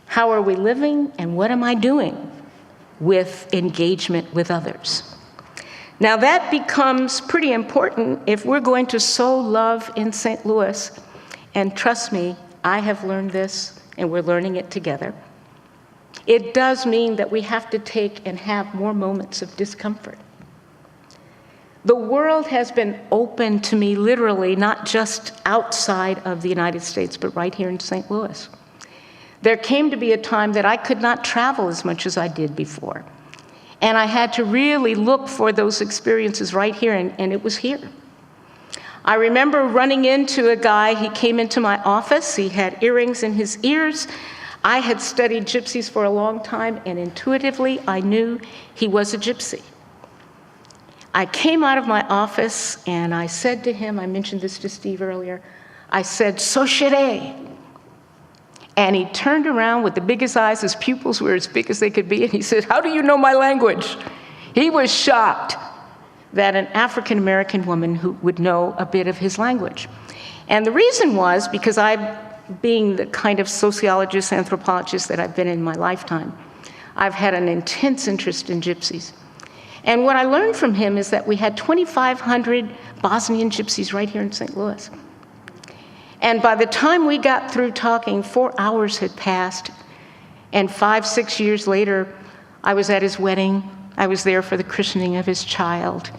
How are we living, and what am I doing with engagement with others? Now that becomes pretty important if we're going to sow love in St. Louis, and trust me, I have learned this, and we're learning it together. It does mean that we have to take and have more moments of discomfort. The world has been open to me literally, not just outside of the United States, but right here in St. Louis. There came to be a time that I could not travel as much as I did before. And I had to really look for those experiences right here, and it was here. I remember running into a guy. He came into my office. He had earrings in his ears. I had studied gypsies for a long time, and intuitively I knew he was a gypsy. I came out of my office, and I said to him, I mentioned this to Steve earlier, I said, "So chérie." And he turned around with the biggest eyes. His pupils were as big as they could be. And he said, "How do you know my language?" He was shocked that an African-American woman who would know a bit of his language. And the reason was because being the kind of sociologist, anthropologist that I've been in my lifetime, I've had an intense interest in gypsies. And what I learned from him is that we had 2,500 Bosnian gypsies right here in St. Louis. And by the time we got through talking, 4 hours had passed, and 5, 6 years later, I was at his wedding. I was there for the christening of his child.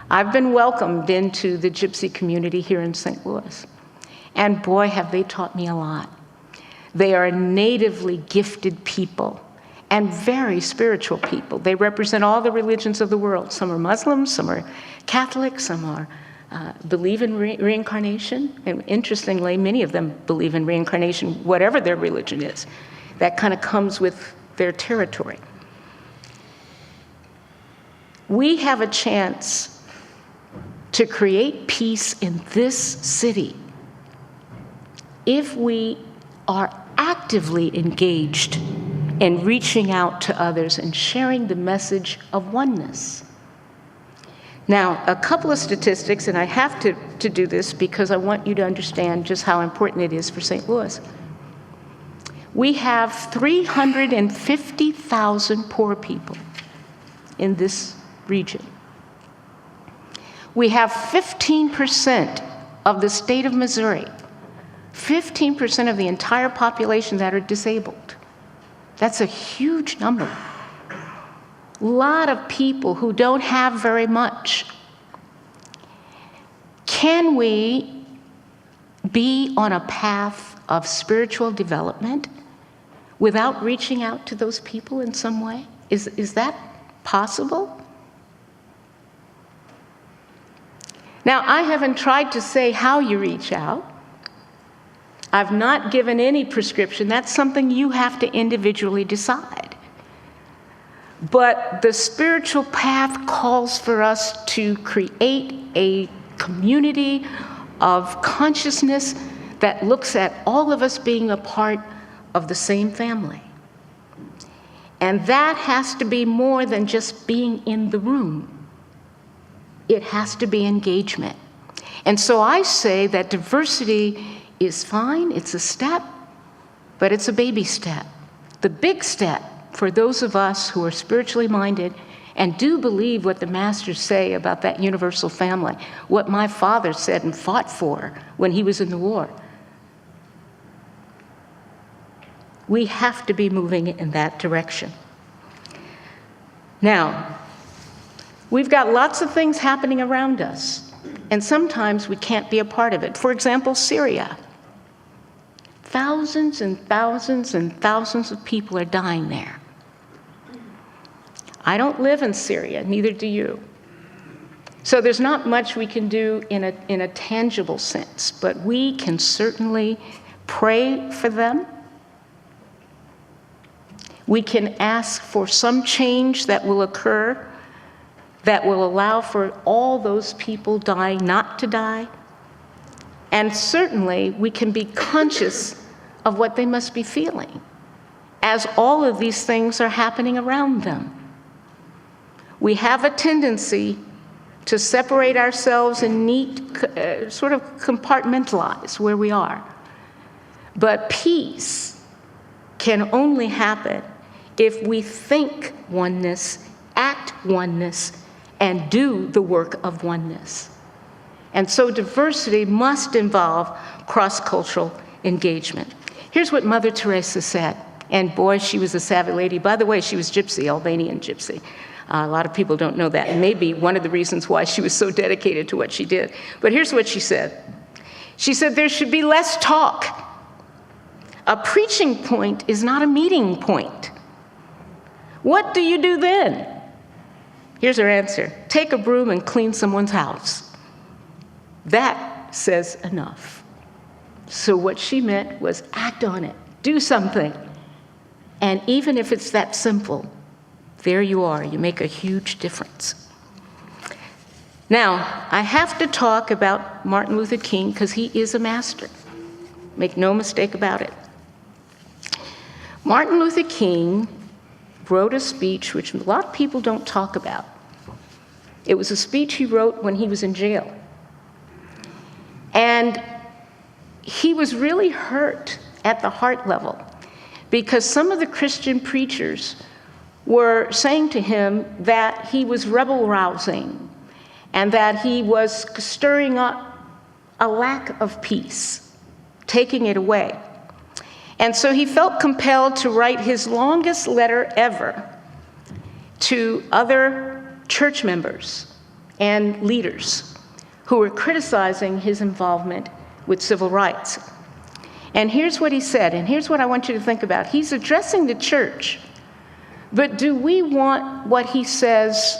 I've been welcomed into the Gypsy community here in St. Louis. And boy, have they taught me a lot. They are natively gifted people and very spiritual people. They represent all the religions of the world. Some are Muslims, some are Catholic, some are believe in reincarnation. And interestingly, many of them believe in reincarnation, whatever their religion is. That kind of comes with their territory. We have a chance to create peace in this city if we are actively engaged in reaching out to others and sharing the message of oneness. Now, a couple of statistics, and I have to do this because I want you to understand just how important it is for St. Louis. We have 350,000 poor people in this region. We have 15% of the state of Missouri, 15% of the entire population that are disabled. That's a huge number. A lot of people who don't have very much. Can we be on a path of spiritual development without reaching out to those people in some way? Is that possible? Now, I haven't tried to say how you reach out. I've not given any prescription. That's something you have to individually decide. But the spiritual path calls for us to create a community of consciousness that looks at all of us being a part of the same family. And that has to be more than just being in the room. It has to be engagement. And so I say that diversity is fine, it's a step, but it's a baby step. The big step for those of us who are spiritually minded and do believe what the masters say about that universal family, what my father said and fought for when he was in the war. We have to be moving in that direction. Now, we've got lots of things happening around us, and sometimes we can't be a part of it. For example, Syria. Thousands and thousands and thousands of people are dying there. I don't live in Syria, neither do you. So there's not much we can do in a tangible sense, but we can certainly pray for them. We can ask for some change that will occur that will allow for all those people dying not to die. And certainly we can be conscious of what they must be feeling as all of these things are happening around them. We have a tendency to separate ourselves and sort of compartmentalize where we are. But peace can only happen if we think oneness, act oneness, and do the work of oneness. And so diversity must involve cross-cultural engagement. Here's what Mother Teresa said, and boy, she was a savvy lady. By the way, she was Gypsy, Albanian Gypsy. A lot of people don't know that, and maybe one of the reasons why she was so dedicated to what she did. But here's what she said. She said, there should be less talk. A preaching point is not a meeting point. What do you do then? Here's her answer. Take a broom and clean someone's house. That says enough. So what she meant was act on it. Do something. And even if it's that simple, there you are. You make a huge difference. Now, I have to talk about Martin Luther King because he is a master. Make no mistake about it. Martin Luther King wrote a speech which a lot of people don't talk about. It was a speech he wrote when he was in jail. And he was really hurt at the heart level because some of the Christian preachers were saying to him that he was rebel-rousing and that he was stirring up a lack of peace, taking it away. And so he felt compelled to write his longest letter ever to other church members and leaders who were criticizing his involvement with civil rights. And here's what he said, and here's what I want you to think about. He's addressing the church, but do we want what he says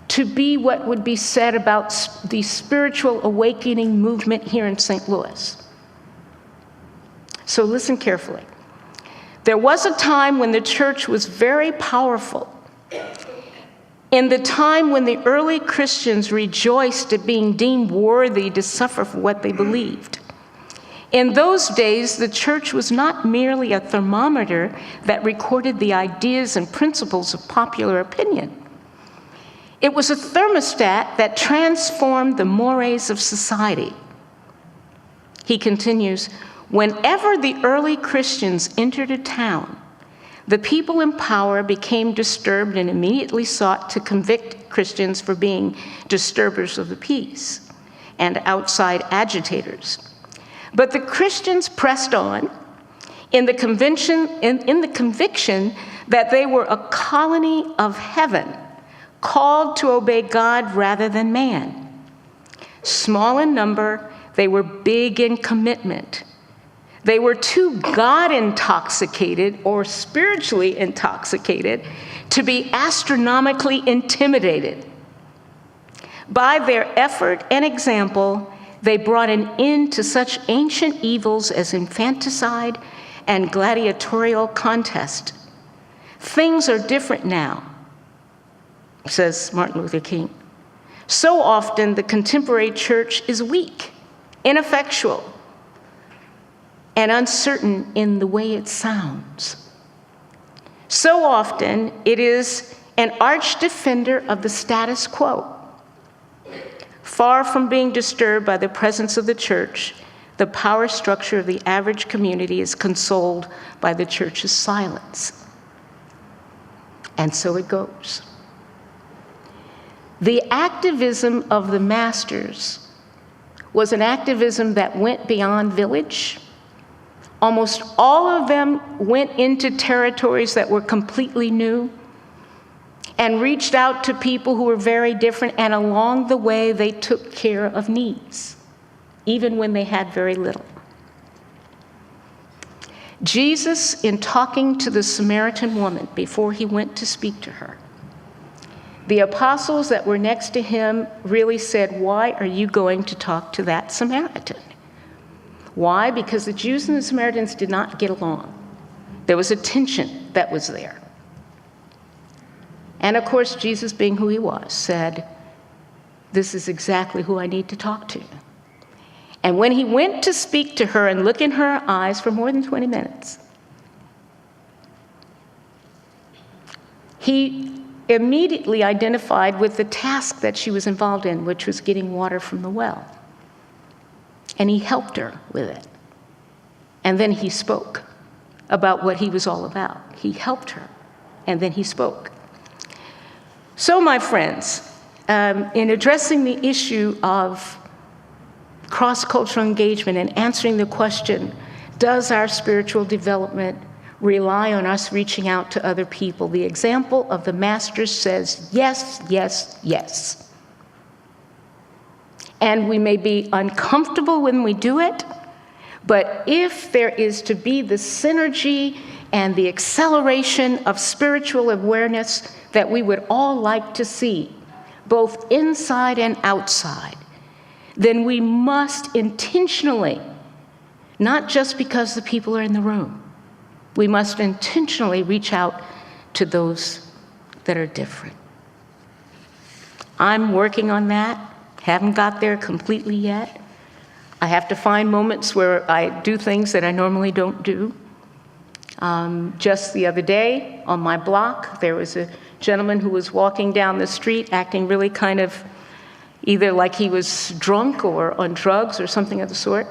to be what would be said about the spiritual awakening movement here in St. Louis? So listen carefully. There was a time when the church was very powerful. In the time when the early Christians rejoiced at being deemed worthy to suffer for what they believed. In those days, the church was not merely a thermometer that recorded the ideas and principles of popular opinion. It was a thermostat that transformed the mores of society. He continues, whenever the early Christians entered a town, the people in power became disturbed and immediately sought to convict Christians for being disturbers of the peace and outside agitators. But the Christians pressed on in the conviction that they were a colony of heaven, called to obey God rather than man. Small in number, they were big in commitment. They were too God-intoxicated or spiritually intoxicated to be astronomically intimidated. By their effort and example, they brought an end to such ancient evils as infanticide and gladiatorial contest. Things are different now, says Martin Luther King. So often, the contemporary church is weak, ineffectual, and uncertain in the way it sounds. So often, it is an arch defender of the status quo. Far from being disturbed by the presence of the church, the power structure of the average community is consoled by the church's silence. And so it goes. The activism of the masters was an activism that went beyond village. Almost all of them went into territories that were completely new and reached out to people who were very different, and along the way, they took care of needs, even when they had very little. Jesus, in talking to the Samaritan woman before he went to speak to her, the apostles that were next to him really said, why are you going to talk to that Samaritan? Why? Because the Jews and the Samaritans did not get along. There was a tension that was there. And of course, Jesus, being who he was, said, this is exactly who I need to talk to. And when he went to speak to her and look in her eyes for more than 20 minutes, he immediately identified with the task that she was involved in, which was getting water from the well. And he helped her with it. And then he spoke about what he was all about. He helped her, and then he spoke. So, my friends, in addressing the issue of cross-cultural engagement and answering the question, does our spiritual development rely on us reaching out to other people? The example of the masters says yes, yes, yes. And we may be uncomfortable when we do it, but if there is to be the synergy and the acceleration of spiritual awareness that we would all like to see, both inside and outside, then we must intentionally, not just because the people are in the room, we must intentionally reach out to those that are different. I'm working on that. Haven't got there completely yet. I have to find moments where I do things that I normally don't do. Just the other day on my block, there was a gentleman who was walking down the street acting really kind of either like he was drunk or on drugs or something of the sort.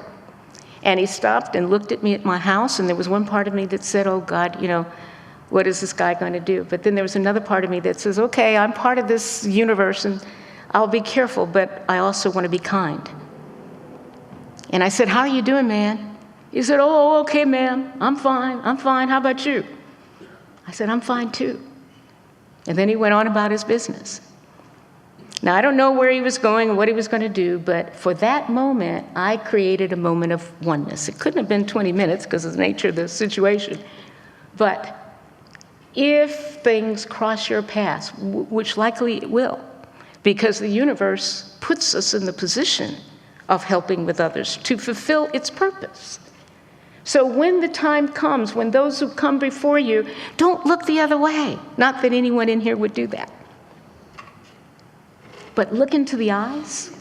And he stopped and looked at me at my house, and there was one part of me that said, oh God, what is this guy going to do? But then there was another part of me that says, okay, I'm part of this universe and I'll be careful, but I also want to be kind. And I said, how are you doing, man? He said, oh, okay, ma'am, I'm fine. How about you? I said, I'm fine too. And then he went on about his business. Now, I don't know where he was going or what he was going to do, but for that moment, I created a moment of oneness. It couldn't have been 20 minutes because of the nature of the situation. But if things cross your path, which likely it will, because the universe puts us in the position of helping with others to fulfill its purpose. So when the time comes, when those who come before you, don't look the other way. Not that anyone in here would do that. But look into the eyes,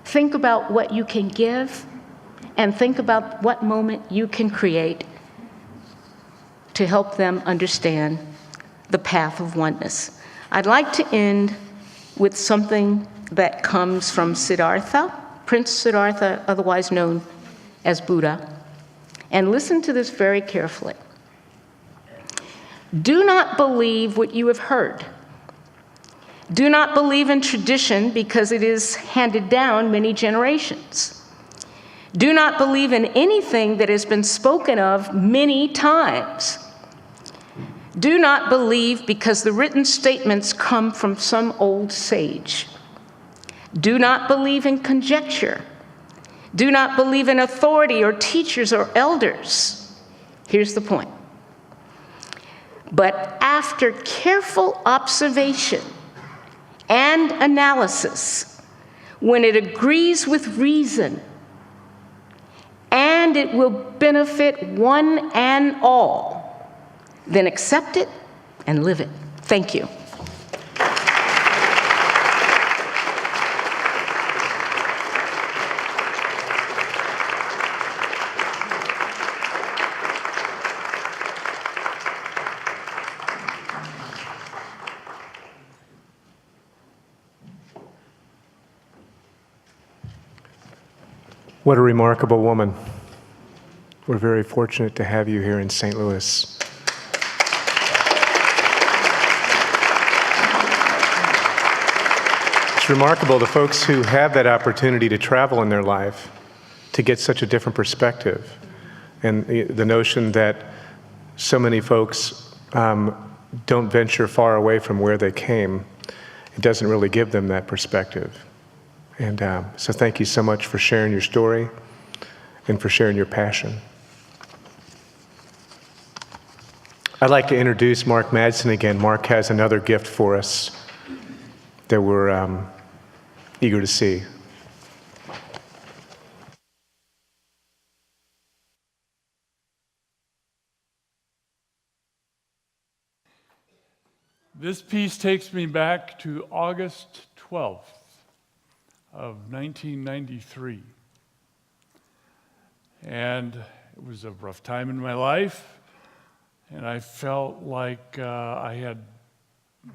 think about what you can give, and think about what moment you can create to help them understand the path of oneness. I'd like to end with something that comes from Siddhartha, Prince Siddhartha, otherwise known as Buddha. And listen to this very carefully. Do not believe what you have heard. Do not believe in tradition because it is handed down many generations. Do not believe in anything that has been spoken of many times. Do not believe because the written statements come from some old sage. Do not believe in conjecture. Do not believe in authority or teachers or elders. Here's the point. But after careful observation and analysis, when it agrees with reason, and it will benefit one and all, then accept it and live it. Thank you. What a remarkable woman. We're very fortunate to have you here in St. Louis. It's remarkable, the folks who have that opportunity to travel in their life, to get such a different perspective. And the notion that so many folks don't venture far away from where they came, it doesn't really give them that perspective. And so thank you so much for sharing your story and for sharing your passion. I'd like to introduce Mark Madsen again. Mark has another gift for us that we're eager to see. This piece takes me back to August 12th of 1993. And it was a rough time in my life, and I felt like I had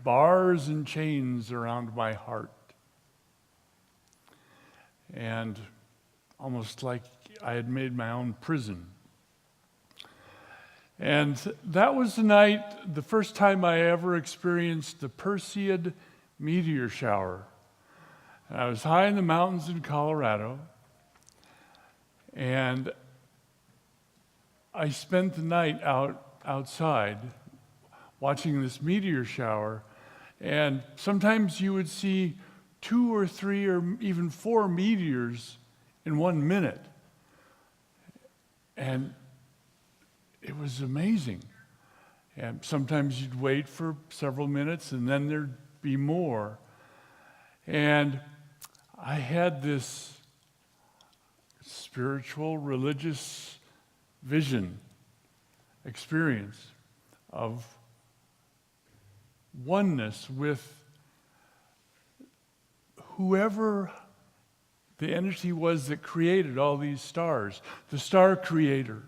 bars and chains around my heart. And almost like I had made my own prison. And that was the night, the first time I ever experienced the Perseid meteor shower. And I was high in the mountains in Colorado, and I spent the night outside watching this meteor shower, and sometimes you would see 2 or 3 or even 4 meteors in 1 minute. And it was amazing. And sometimes you'd wait for several minutes and then there'd be more. And I had this spiritual, religious vision, experience of oneness with whoever the entity was that created all these stars, the star creator.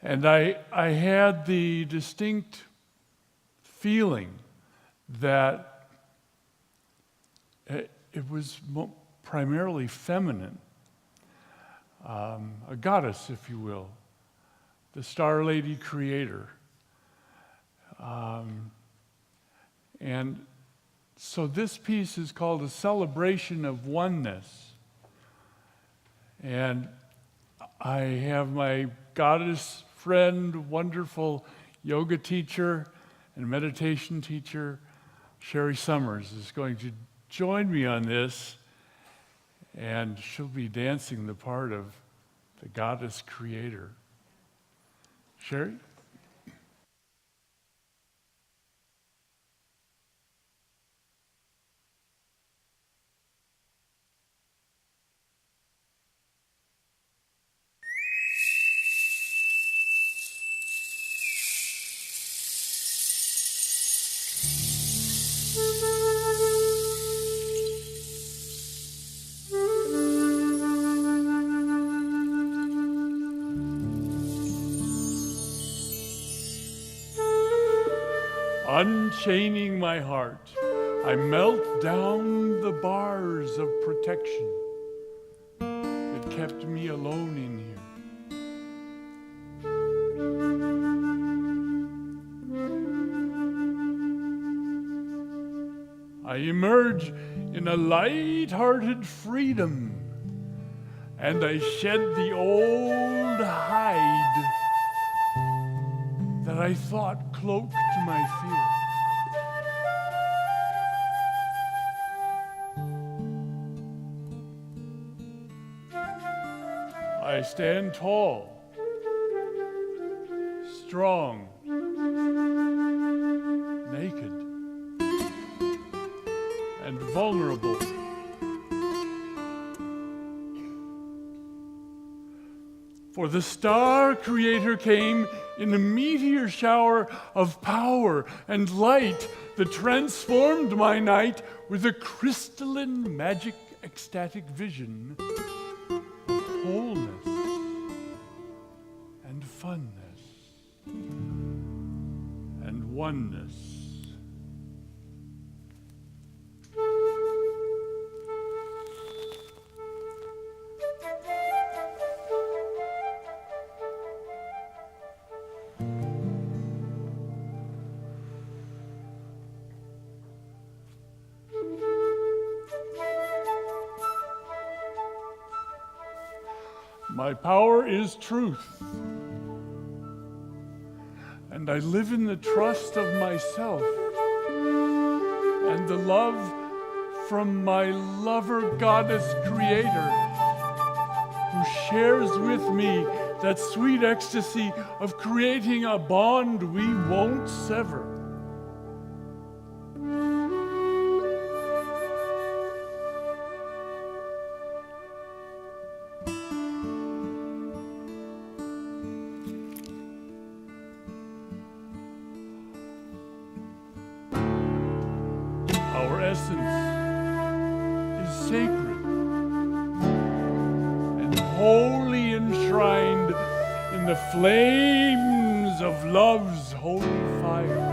And I had the distinct feeling that it was primarily feminine, a goddess, if you will, the Star Lady creator. And so this piece is called A Celebration of Oneness. And I have my goddess friend, wonderful yoga teacher, and meditation teacher Sherry Summers is going to join me on this, and she'll be dancing the part of the goddess creator. Sherry? Unchaining my heart, I melt down the bars of protection that kept me alone in here. I emerge in a light-hearted freedom, and I shed the old hide that I thought cloaked my fear. I stand tall, strong, naked, and vulnerable. For the star creator came in a meteor shower of power and light that transformed my night with a crystalline, magic, ecstatic vision of wholeness and funness and oneness. My power is truth, and I live in the trust of myself and the love from my lover goddess creator, who shares with me that sweet ecstasy of creating a bond we won't sever. Our essence is sacred and wholly enshrined in the flames of love's holy fire.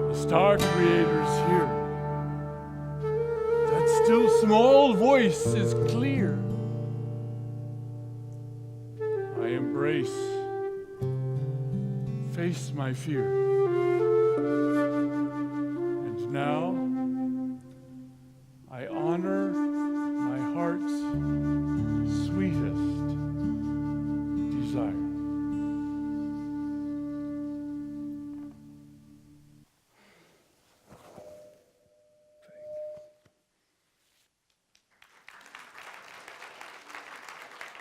The star creator's here. That still small voice is clear. I embrace, face my fear. And now, I honor my heart's sweetest desire.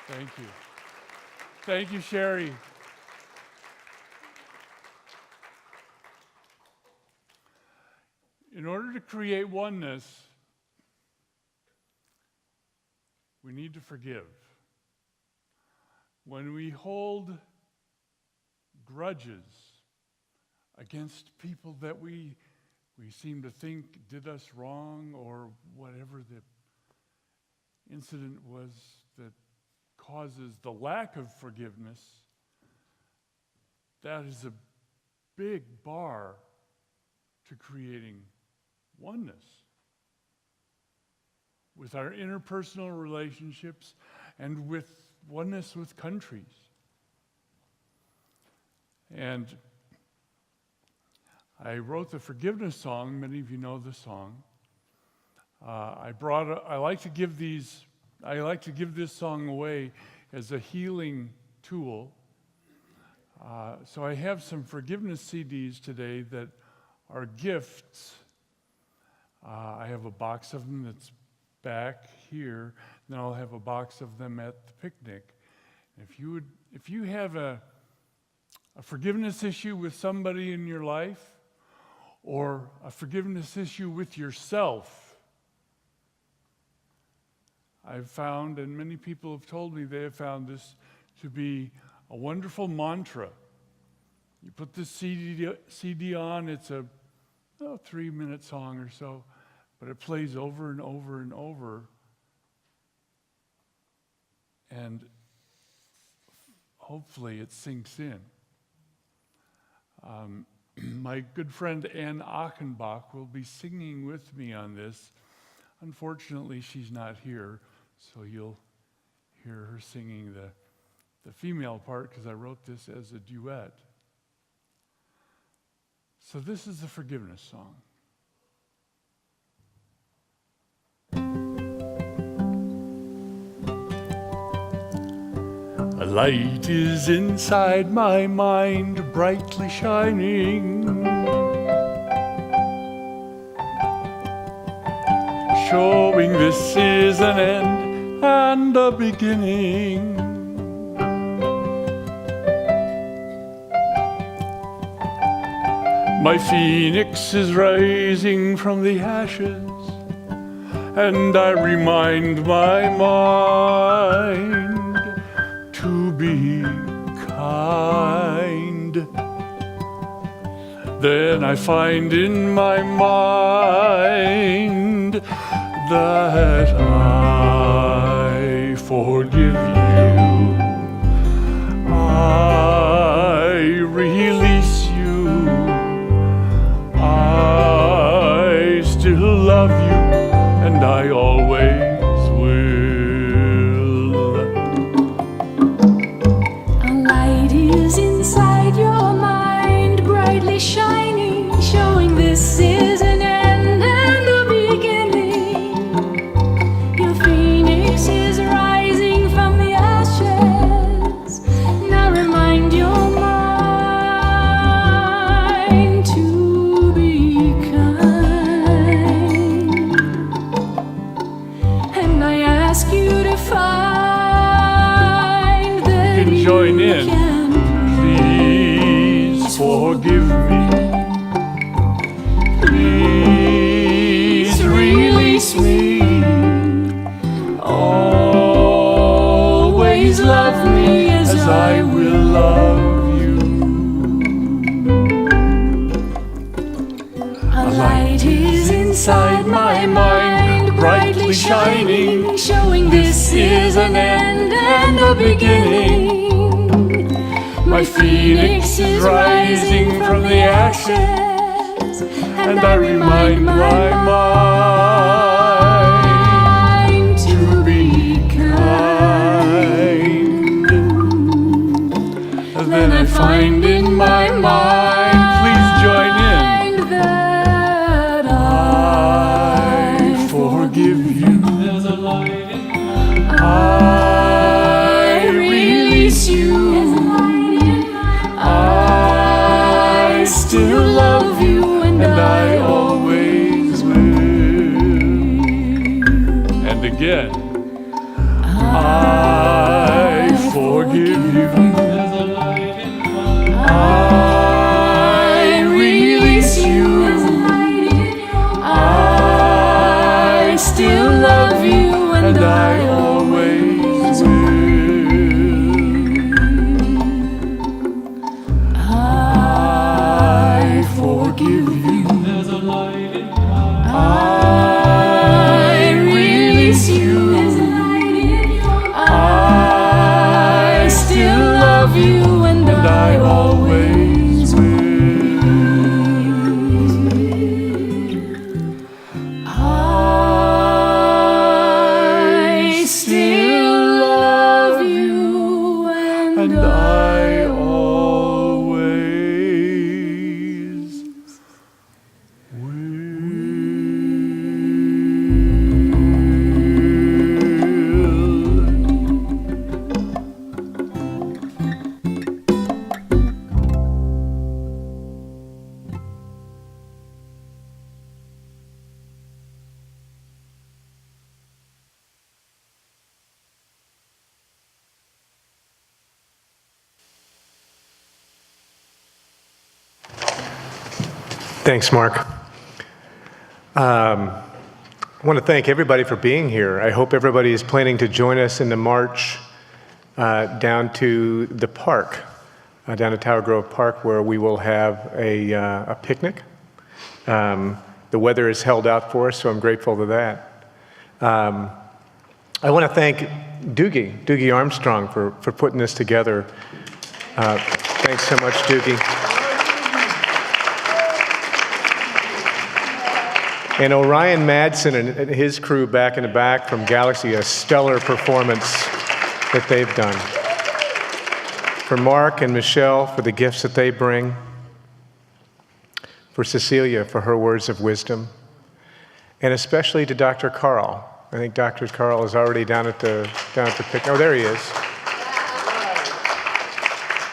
Thank you. Thank you, Sherry. In order to create oneness, we need to forgive. When we hold grudges against people that we seem to think did us wrong, or whatever the incident was that causes the lack of forgiveness, that is a big bar to creating oneness with our interpersonal relationships and with oneness with countries. And I wrote the forgiveness song. Many of you know the song. I like to give these I like to give this song away as a healing tool. So I have some forgiveness CDs today that are gifts. I have a box of them that's back here. Then I'll have a box of them at the picnic. If you have a forgiveness issue with somebody in your life, or a forgiveness issue with yourself, I've found, and many people have told me they have found this to be a wonderful mantra. You put this CD on, it's a 3-minute song or so, but it plays over and over and over. And hopefully it sinks in. My good friend Ann Achenbach will be singing with me on this. Unfortunately, she's not here, so you'll hear her singing the female part because I wrote this as a duet. So this is the forgiveness song. A light is inside my mind, brightly shining, showing this is an end and a beginning. My phoenix is rising from the ashes, and I remind my mind to be kind. Then I find in my mind that I forgive you. I release you. I still love you, and I always will. A light is inside your mind, brightly shining, showing this is an end and a beginning. Your phoenix is rising from the ashes. Now remind your mind to be kind. And I ask you to find that you Join in. can Please forgive me. Please release me. Always love me as I will love you. A light is inside my mind, brightly shining, showing this is an end and a beginning. My phoenix is rising from the ashes, and I remind my mind to be kind. And then I find in my mind, please join in, that I forgive you. There's a light in I release you. I still love you, and I always will. And again, I forgive you. There's a light in I release you. I still love you, and I always will. I forgive you. There's a light in I release you. I still love you, and I always will. I Thanks, Mark. I want to thank everybody for being here. I hope everybody is planning to join us in the march down to the park, down to Tower Grove Park, where we will have a picnic. The weather is held out for us, so I'm grateful to that. I want to thank Doogie Armstrong for putting this together. Thanks so much, Doogie. And Orion Madsen and his crew back in the back from Galaxy, a stellar performance that they've done. For Mark and Michelle, for the gifts that they bring. For Cecilia, for her words of wisdom. And especially to Dr. Carl. I think Dr. Carl is already down at the picnic. Oh, there he is.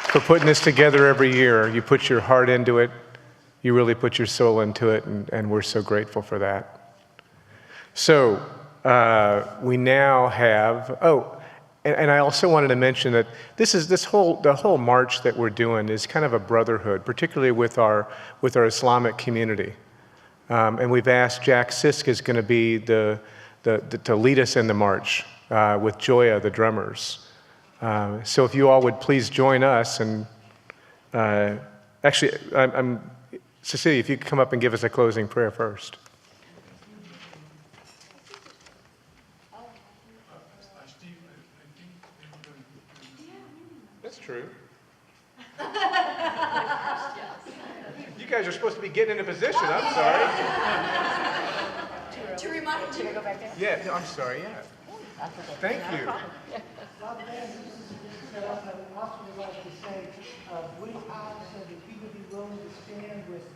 For putting this together every year. You put your heart into it. You really put your soul into it, and we're so grateful for that. So we now have, and I also wanted to mention that the whole march that we're doing is kind of a brotherhood, particularly with our Islamic community. And we've asked Jack Sisk is going to be to lead us in the march with Joya, the drummers. So if you all would please join us, and actually, Cecilia, if you could come up and give us a closing prayer first. That's true. You guys are supposed to be getting into position. I'm sorry. To remind you to go back there. Yeah, no, I'm sorry. Yeah. Thank you. I also would like to say, Woody Hobbs said if he would be willing to stand with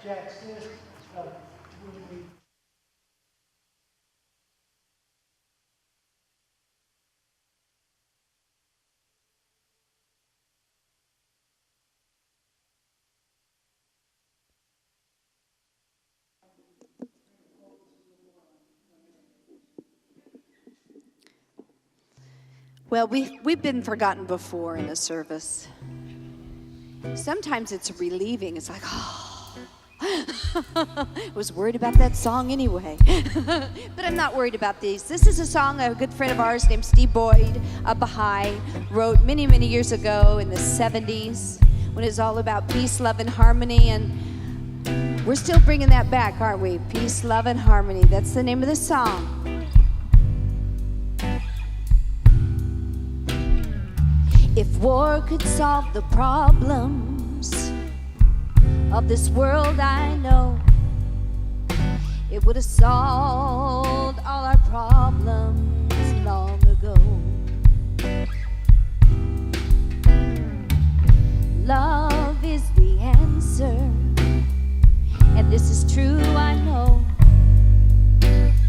Jack Sisk when we. Well, we've been forgotten before in a service. Sometimes it's relieving. It's like, oh, I was worried about that song anyway. But I'm not worried about these. This is a song a good friend of ours named Steve Boyd, a Baha'i, wrote many, many years ago in the 70s when it was all about peace, love, and harmony. And we're still bringing that back, aren't we? Peace, love, and harmony. That's the name of the song. If war could solve the problems of this world, I know it would have solved all our problems long ago. Love is the answer, and this is true, I know.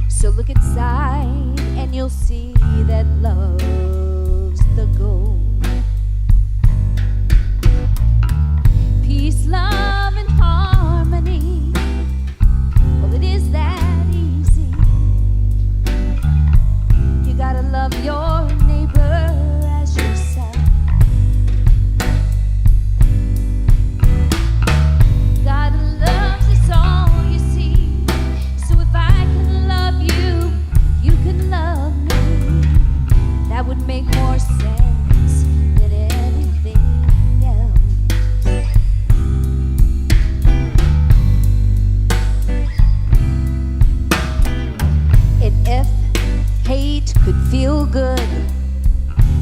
So look inside and you'll see that love's the goal. Peace, love, and harmony. Well, it is that easy. You gotta love your neighbor as yourself. God loves us all, you see. So if I can love you, you can love me. That would make more sense than anything else. And if hate could feel good,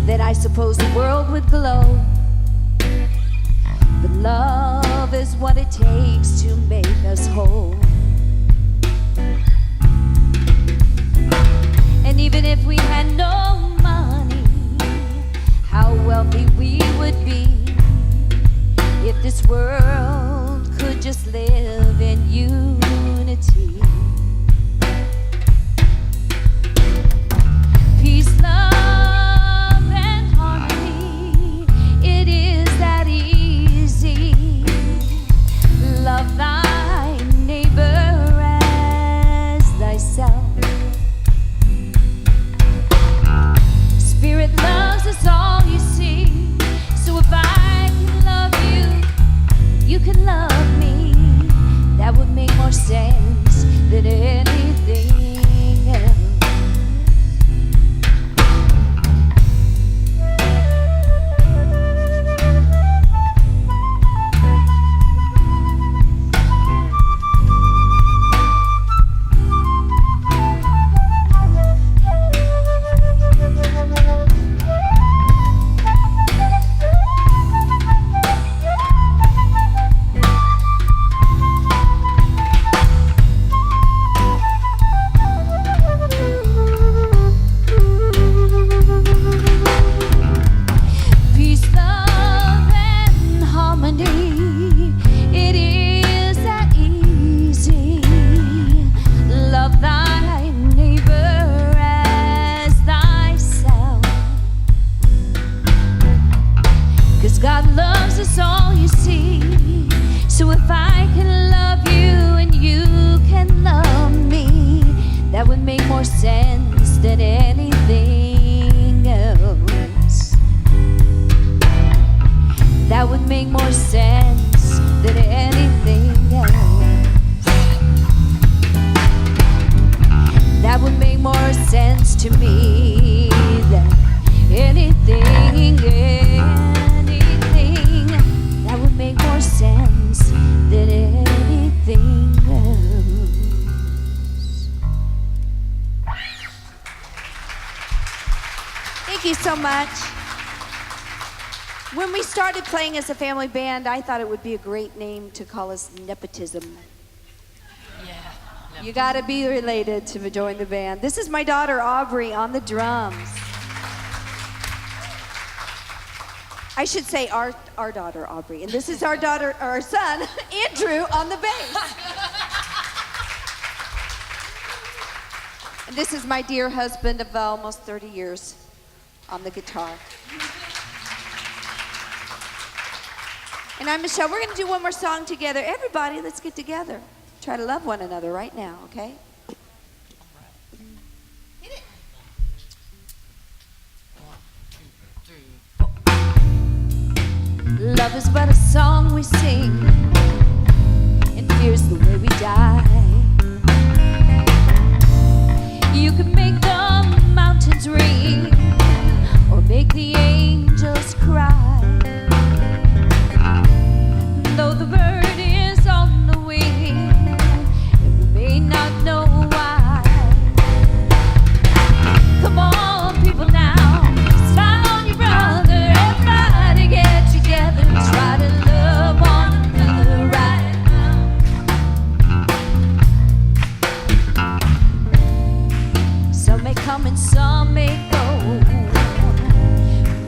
then I suppose the world would glow. But love is what it takes to make us whole. And even if we had no money, how wealthy we would be if this world could just live in unity. Peace, love, and harmony. It is that easy. Love thy neighbor sense than anything else. That would make more sense than anything else. That would make more sense to me than anything, anything. That would make more sense than anything else. Thank you so much. When we started playing as a family band, I thought it would be a great name to call us Nepotism. You gotta be related to join the band. This is my daughter Aubrey on the drums. I should say our daughter Aubrey, and this is our son Andrew on the bass. And this is my dear husband of almost 30 years on the guitar. And I'm Michelle. We're gonna do one more song together. Everybody, let's get together. Try to love one another right now, okay? Hit it. 1, 2, 3, 4. Love is but a song we sing, and fear's the way we die. You can make the mountains ring, or make the angels cry. Though the bird is on the wing, and we may not know why. Come on, people now, smile on your brother. Everybody get together, try to love one another right now. Some may come and some may go.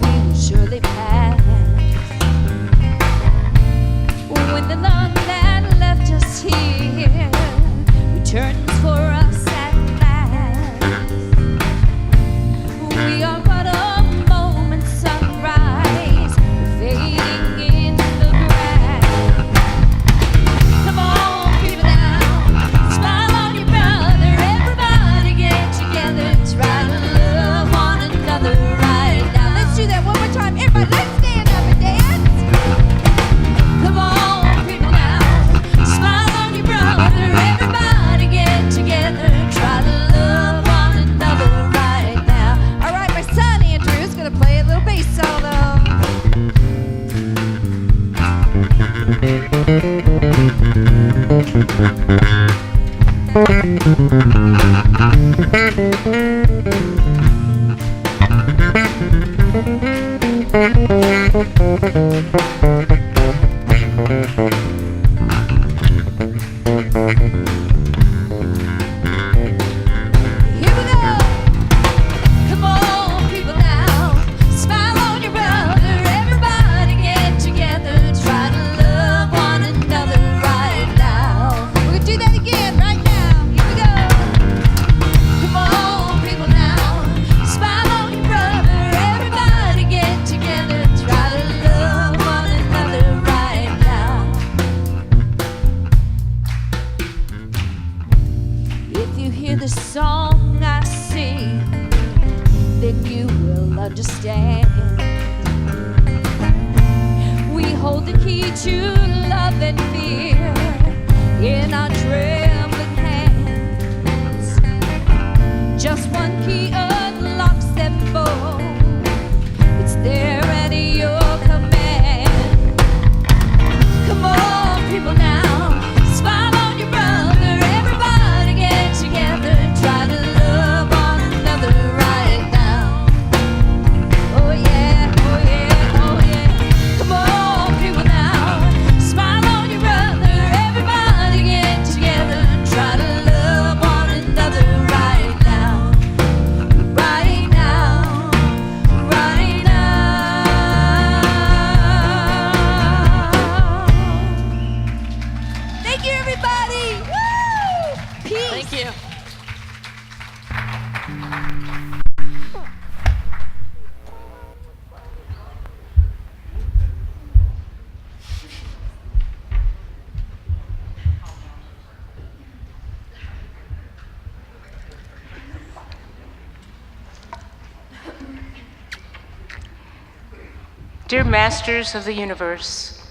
We will surely pass. When the love that left us here returns for us at last, we are but a moment's sunrise, fading in the grass. Come on, people now, smile on your brother. Everybody get together, try to love one another right now. Let's do that one more time. Everybody, let's stand up and dance. Come on. Dear Masters of the Universe,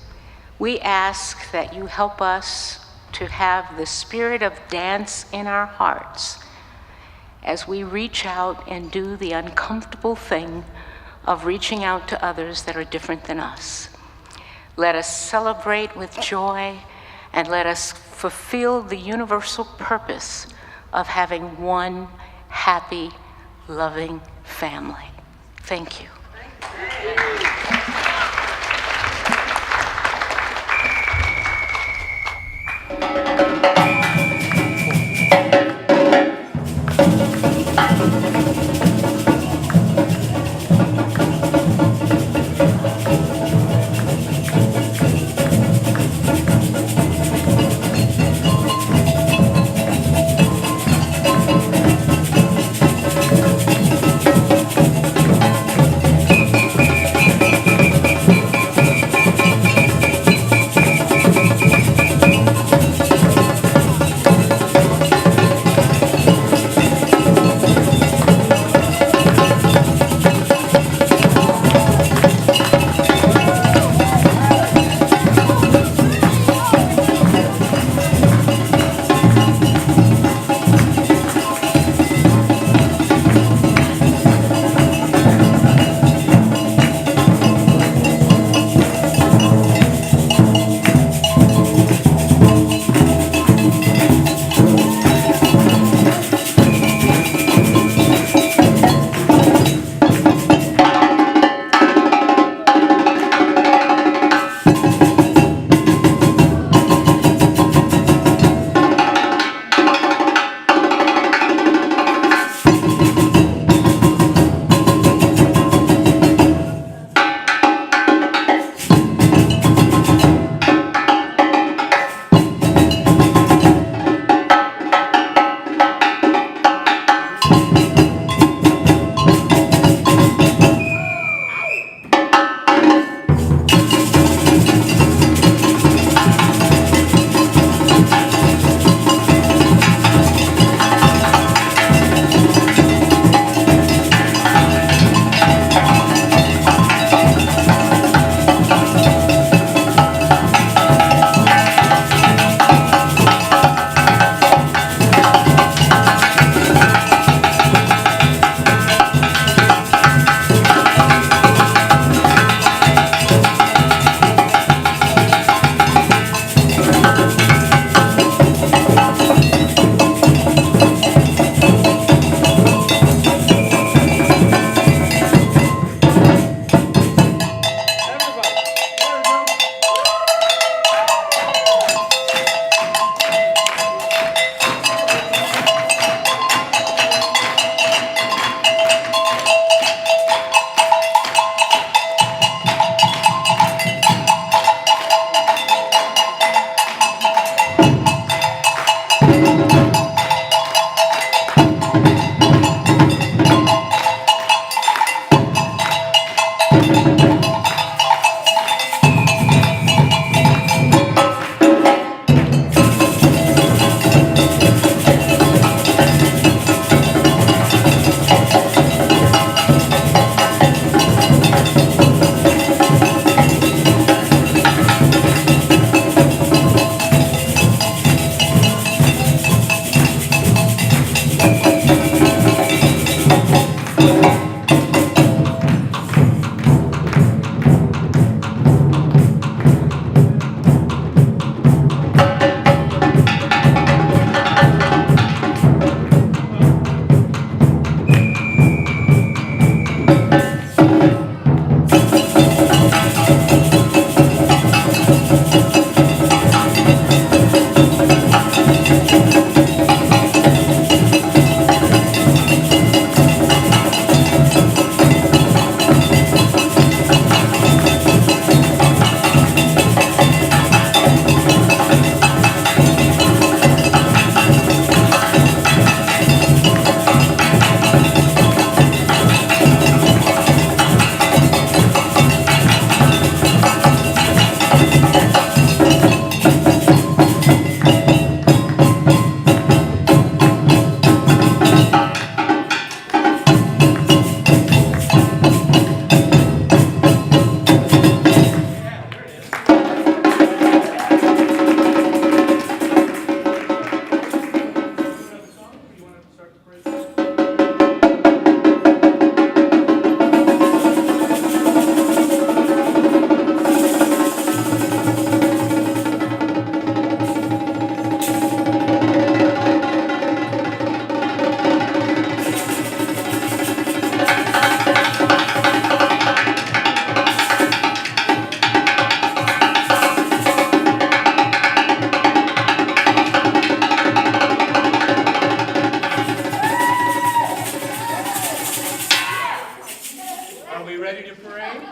we ask that you help us to have the spirit of dance in our hearts as we reach out and do the uncomfortable thing of reaching out to others that are different than us. Let us celebrate with joy and let us fulfill the universal purpose of having one happy, loving family. Thank you. ready to parade?